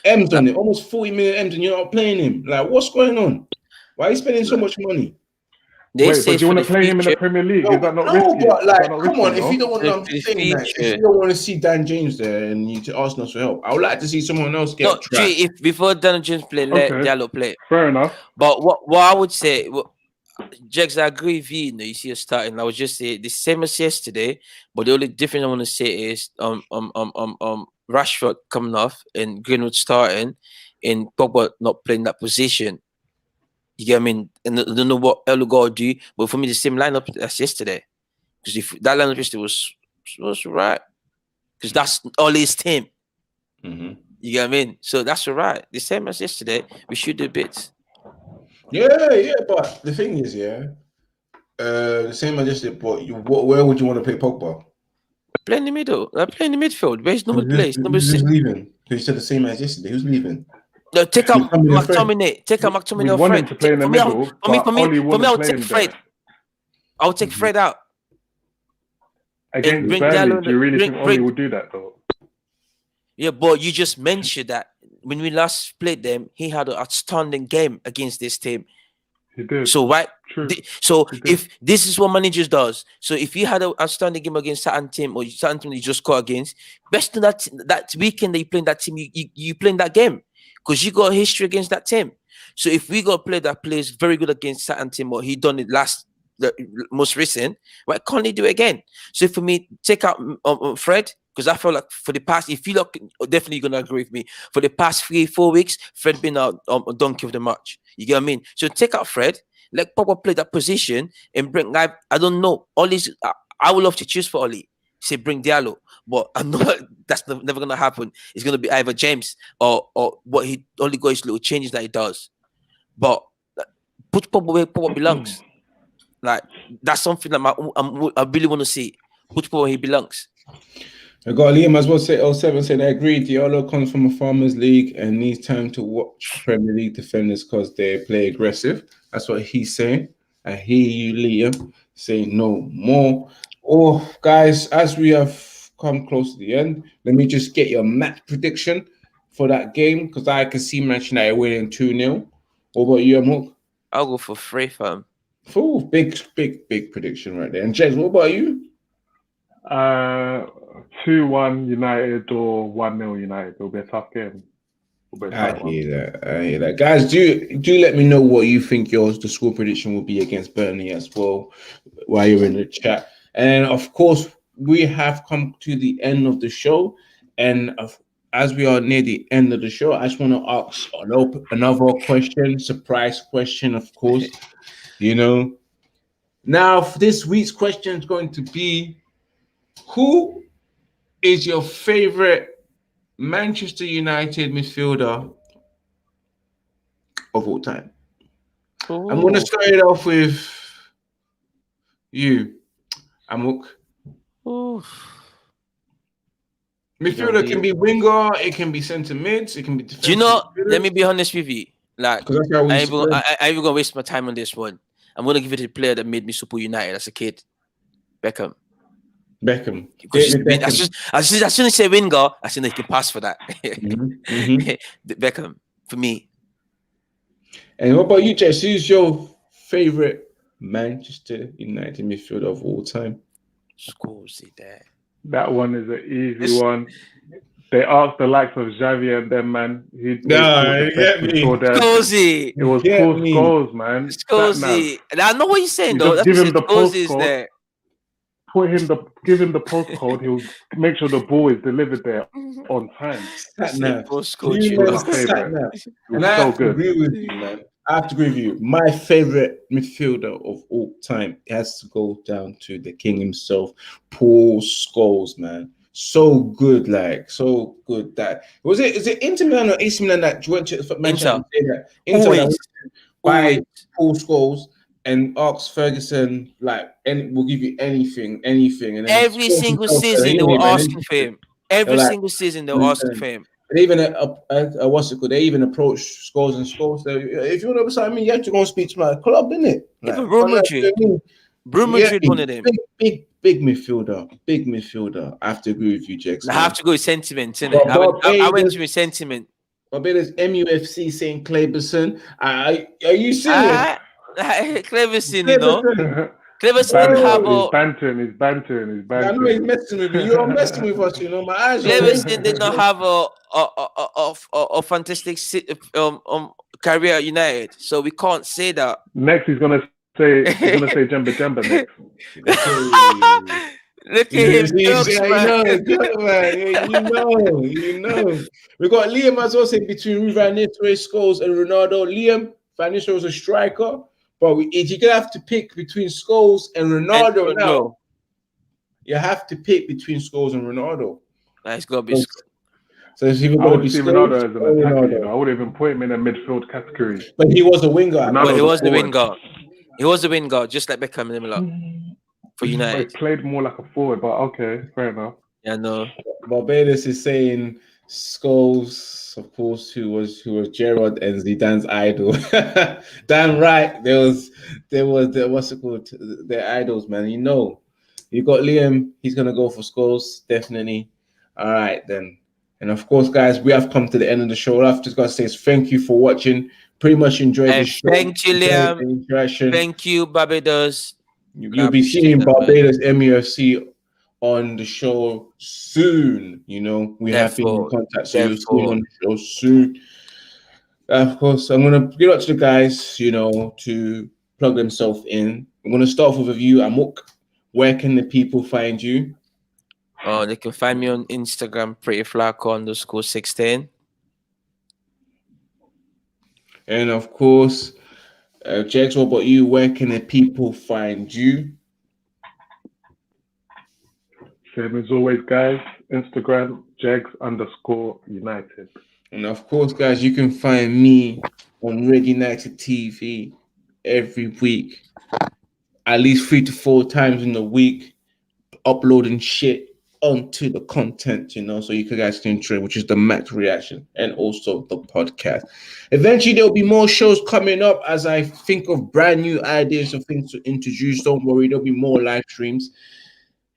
M's on it, almost 40 million M's, and you're not playing him. Like, what's going on? Why are you spending so much money? Wait, but do you want to play him in the Premier League? Is that not risky? No, but like, come risky, on. If you don't want, I'm just saying that if you don't want to see Dan James there and you to ask us for help, I would like to see someone else get trapped. If before Dan James play, let Diallo play. Fair enough. But what I would say, Jex, I agree with you. You see, you're starting. I would just say the same as yesterday, but the only difference I want to say is Rashford coming off and Greenwood starting, and Pogba not playing that position. You get what I mean? And I don't know what El will do, but for me, the same lineup as yesterday. Because if that lineup yesterday was right, because that's all his team. You get what I mean? So that's all right. The same as yesterday. We should do bits. Yeah, but the thing is, the same as yesterday. But where would you want to play Pogba? Play in the middle. Play in the midfield. Where's number place? Number Who's 6. leaving? Who said the same as yesterday? Who's leaving? No, take out McTominay and Fred. McTominay. Take out We McTominay or want him Fred. to play in the middle, but Oli For me, wouldn't I'll play take him Fred. there. I'll take Fred out. Against bring Burnley, Diallo do you really bring- think Oli bring- would do that, though? Yeah, but you just mentioned that when we last played them, he had an outstanding game against this team. He did. So right, True. so He did. if this is what managers does, so if you had an outstanding game against certain team or certain team you just score against, best of that weekend that you playing that team, you playing that game because you got a history against that team. So if we got a player that plays very good against certain team or he done it the most recent, why can't he do it again? So for me, take out Fred. Because I feel like for the past, if you look, definitely you're gonna agree with me. For the past 3-4 weeks, Fred been a donkey of the match. You get what I mean? So take out Fred, let Pogba play that position, and bring. I don't know. I would love to choose for Oli. Say bring Diallo, but I know that's never gonna happen. It's gonna be either James or what he only got his little changes that he does. But put Pogba where Pogba belongs. Like that's something that I really want to see. Put Pogba where he belongs. I got Liam as well. Say 07 said I agree. Diallo comes from a farmers league and needs time to watch Premier League defenders because they play aggressive. That's what he's saying. I hear you, Liam. Say no more. Oh, guys, as we have come close to the end, let me just get your match prediction for that game because I can see Manchester United winning 2-0. What about you, Amok? I'll go for 3, fam. Full big prediction right there. And Jez, what about you? 2-1 United or 1-0 United. It'll be a tough game. I hear that. Guys, do let me know what you think the score prediction will be against Burnley as well while you're in the chat. And of course, we have come to the end of the show. And as we are near the end of the show, I just want to ask another question, surprise question, of course. Now, this week's question is going to be, who is your favorite Manchester United midfielder of all time? Ooh. I'm going to start it off with you, Amok. Ooh. Midfielder can be winger, it can be centre mids, it can be defensive. Do you know? Let me be honest with you. Like, I ain't even gonna waste my time on this one. I'm gonna give it to the player that made me support United as a kid, Beckham. As soon as I say winger, I think they can pass for that. Beckham for me. And what about you, Jess? Who's your favorite Manchester United midfielder of all time? Scorsy there. That one is an easy one. They asked the likes of Xavi and them, man. You get me. Scorsy. It was Paul Scholes, man. Scorsy. And I know what you're saying, though. Give him the postcode. Give him the postcode. He'll make sure the ball is delivered there on time. And I have to agree with you, man. I have to agree with you. My favorite midfielder of all time has to go down to the king himself, Paul Scholes, man. So good. That is it Inter Milan or AC Milan that went to Manchester? Inter by Paul Scholes and asked Ferguson, we'll give you anything. And every single season they were asking for him. Every single season they were asking for him. They even they even approached Scholes and Scholes. If you want to sign me, you have to go and speak to my club, innit? Even Real Madrid. Real Madrid wanted him. Big midfielder. I have to agree with you, Jackson. I have to go with sentiment, innit? I went with sentiment. Barbados MUFC saying Cleberson. Are you serious? Cleberson, you know. Cleberson didn't have He's bantering. I know he's messing with me. You're messing with us, you know. My eyes. Cleberson did not have a fantastic career at United, so we can't say that. Next, he's gonna say Jemba next. Look at him. You know. We got Liam as well saying between Van Nistelrooy, Scholes, and Ronaldo. Liam, Van Nistelrooy was a striker, but if you're gonna have to pick between Scholes and Ronaldo now, you have to pick between Scholes and Ronaldo. It's gotta be. So if you would see Ronaldo as an attacker, I would even put him in a midfield category. But he was a winger. He was the winger. He was the winger, just like Beckham and Miller. for But he United. played more like a forward, but okay, fair enough. Yeah, no. Barbados is saying Scholes, of course, who was Gerard and Zidane's idol. Damn right, there was the what's it called? Their idols, man. You know, you got Liam. He's gonna go for Scholes, definitely. All right, then. And of course, guys, we have come to the end of the show. All I've just got to say is thank you for watching. Pretty much enjoyed the show. Thank you, Enjoyed Liam. the interaction. Thank you, Barbados. You'll be seeing Barbados MUFC on the show soon. You know, we have been in contact, so you'll see him on the show soon. Of course, I'm gonna give it to the guys, you know, to plug themselves in. I'm gonna start off with you, Amok. Where can the people find you? Oh, they can find me on Instagram, prettyflaco_16. And of course, Jex, what about you? Where can the people find you? Same as always, guys. Instagram, Jegs_United. And of course, guys, you can find me on Red United TV every week, at least 3 to 4 times in the week, uploading shit onto the content, you know, so you guys can enjoy, which is the Max Reaction and also the podcast. Eventually, there'll be more shows coming up as I think of brand new ideas of things to introduce. Don't worry, there'll be more live streams.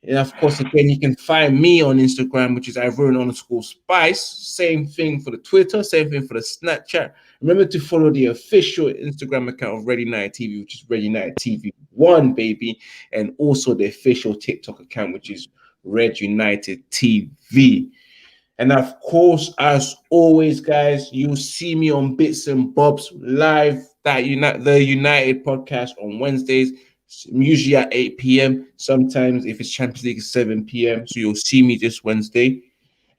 And of course, again, you can find me on Instagram, which is Ivorian_Spice. Same thing for the Twitter, same thing for the Snapchat. Remember to follow the official Instagram account of Red United TV, which is Red United TV 1, baby. And also the official TikTok account, which is Red United TV. And of course, as always, guys, you'll see me on Bits and Bobs live, the United podcast on Wednesdays. Usually at 8 p.m. Sometimes if it's Champions League, it's 7 p.m. So you'll see me this Wednesday.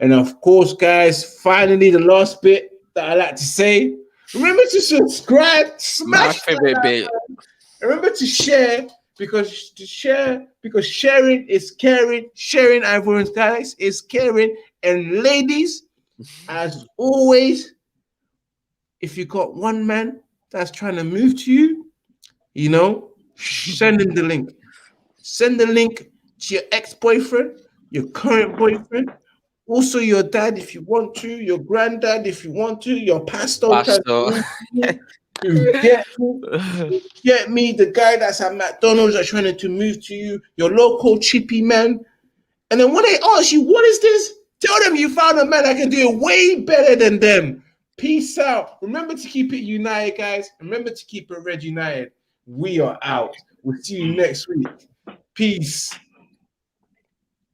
And of course, guys, finally the last bit that I like to say. Remember to subscribe, smash that bit. Remember to share because sharing is caring. Sharing Ivorians, guys, is caring. And ladies, as always, if you got one man that's trying to move to you, you know, send him the link. Send the link to your ex-boyfriend, your current boyfriend, also your dad if you want to, your granddad if you want to, your pastor. You get me, the guy that's at McDonald's that's trying to move to you, your local chippy man. And then when they ask you, what is this? Tell them you found a man that can do it way better than them. Peace out. Remember to keep it united, guys. Remember to keep it Red United. We are out. We'll see you next week. Peace.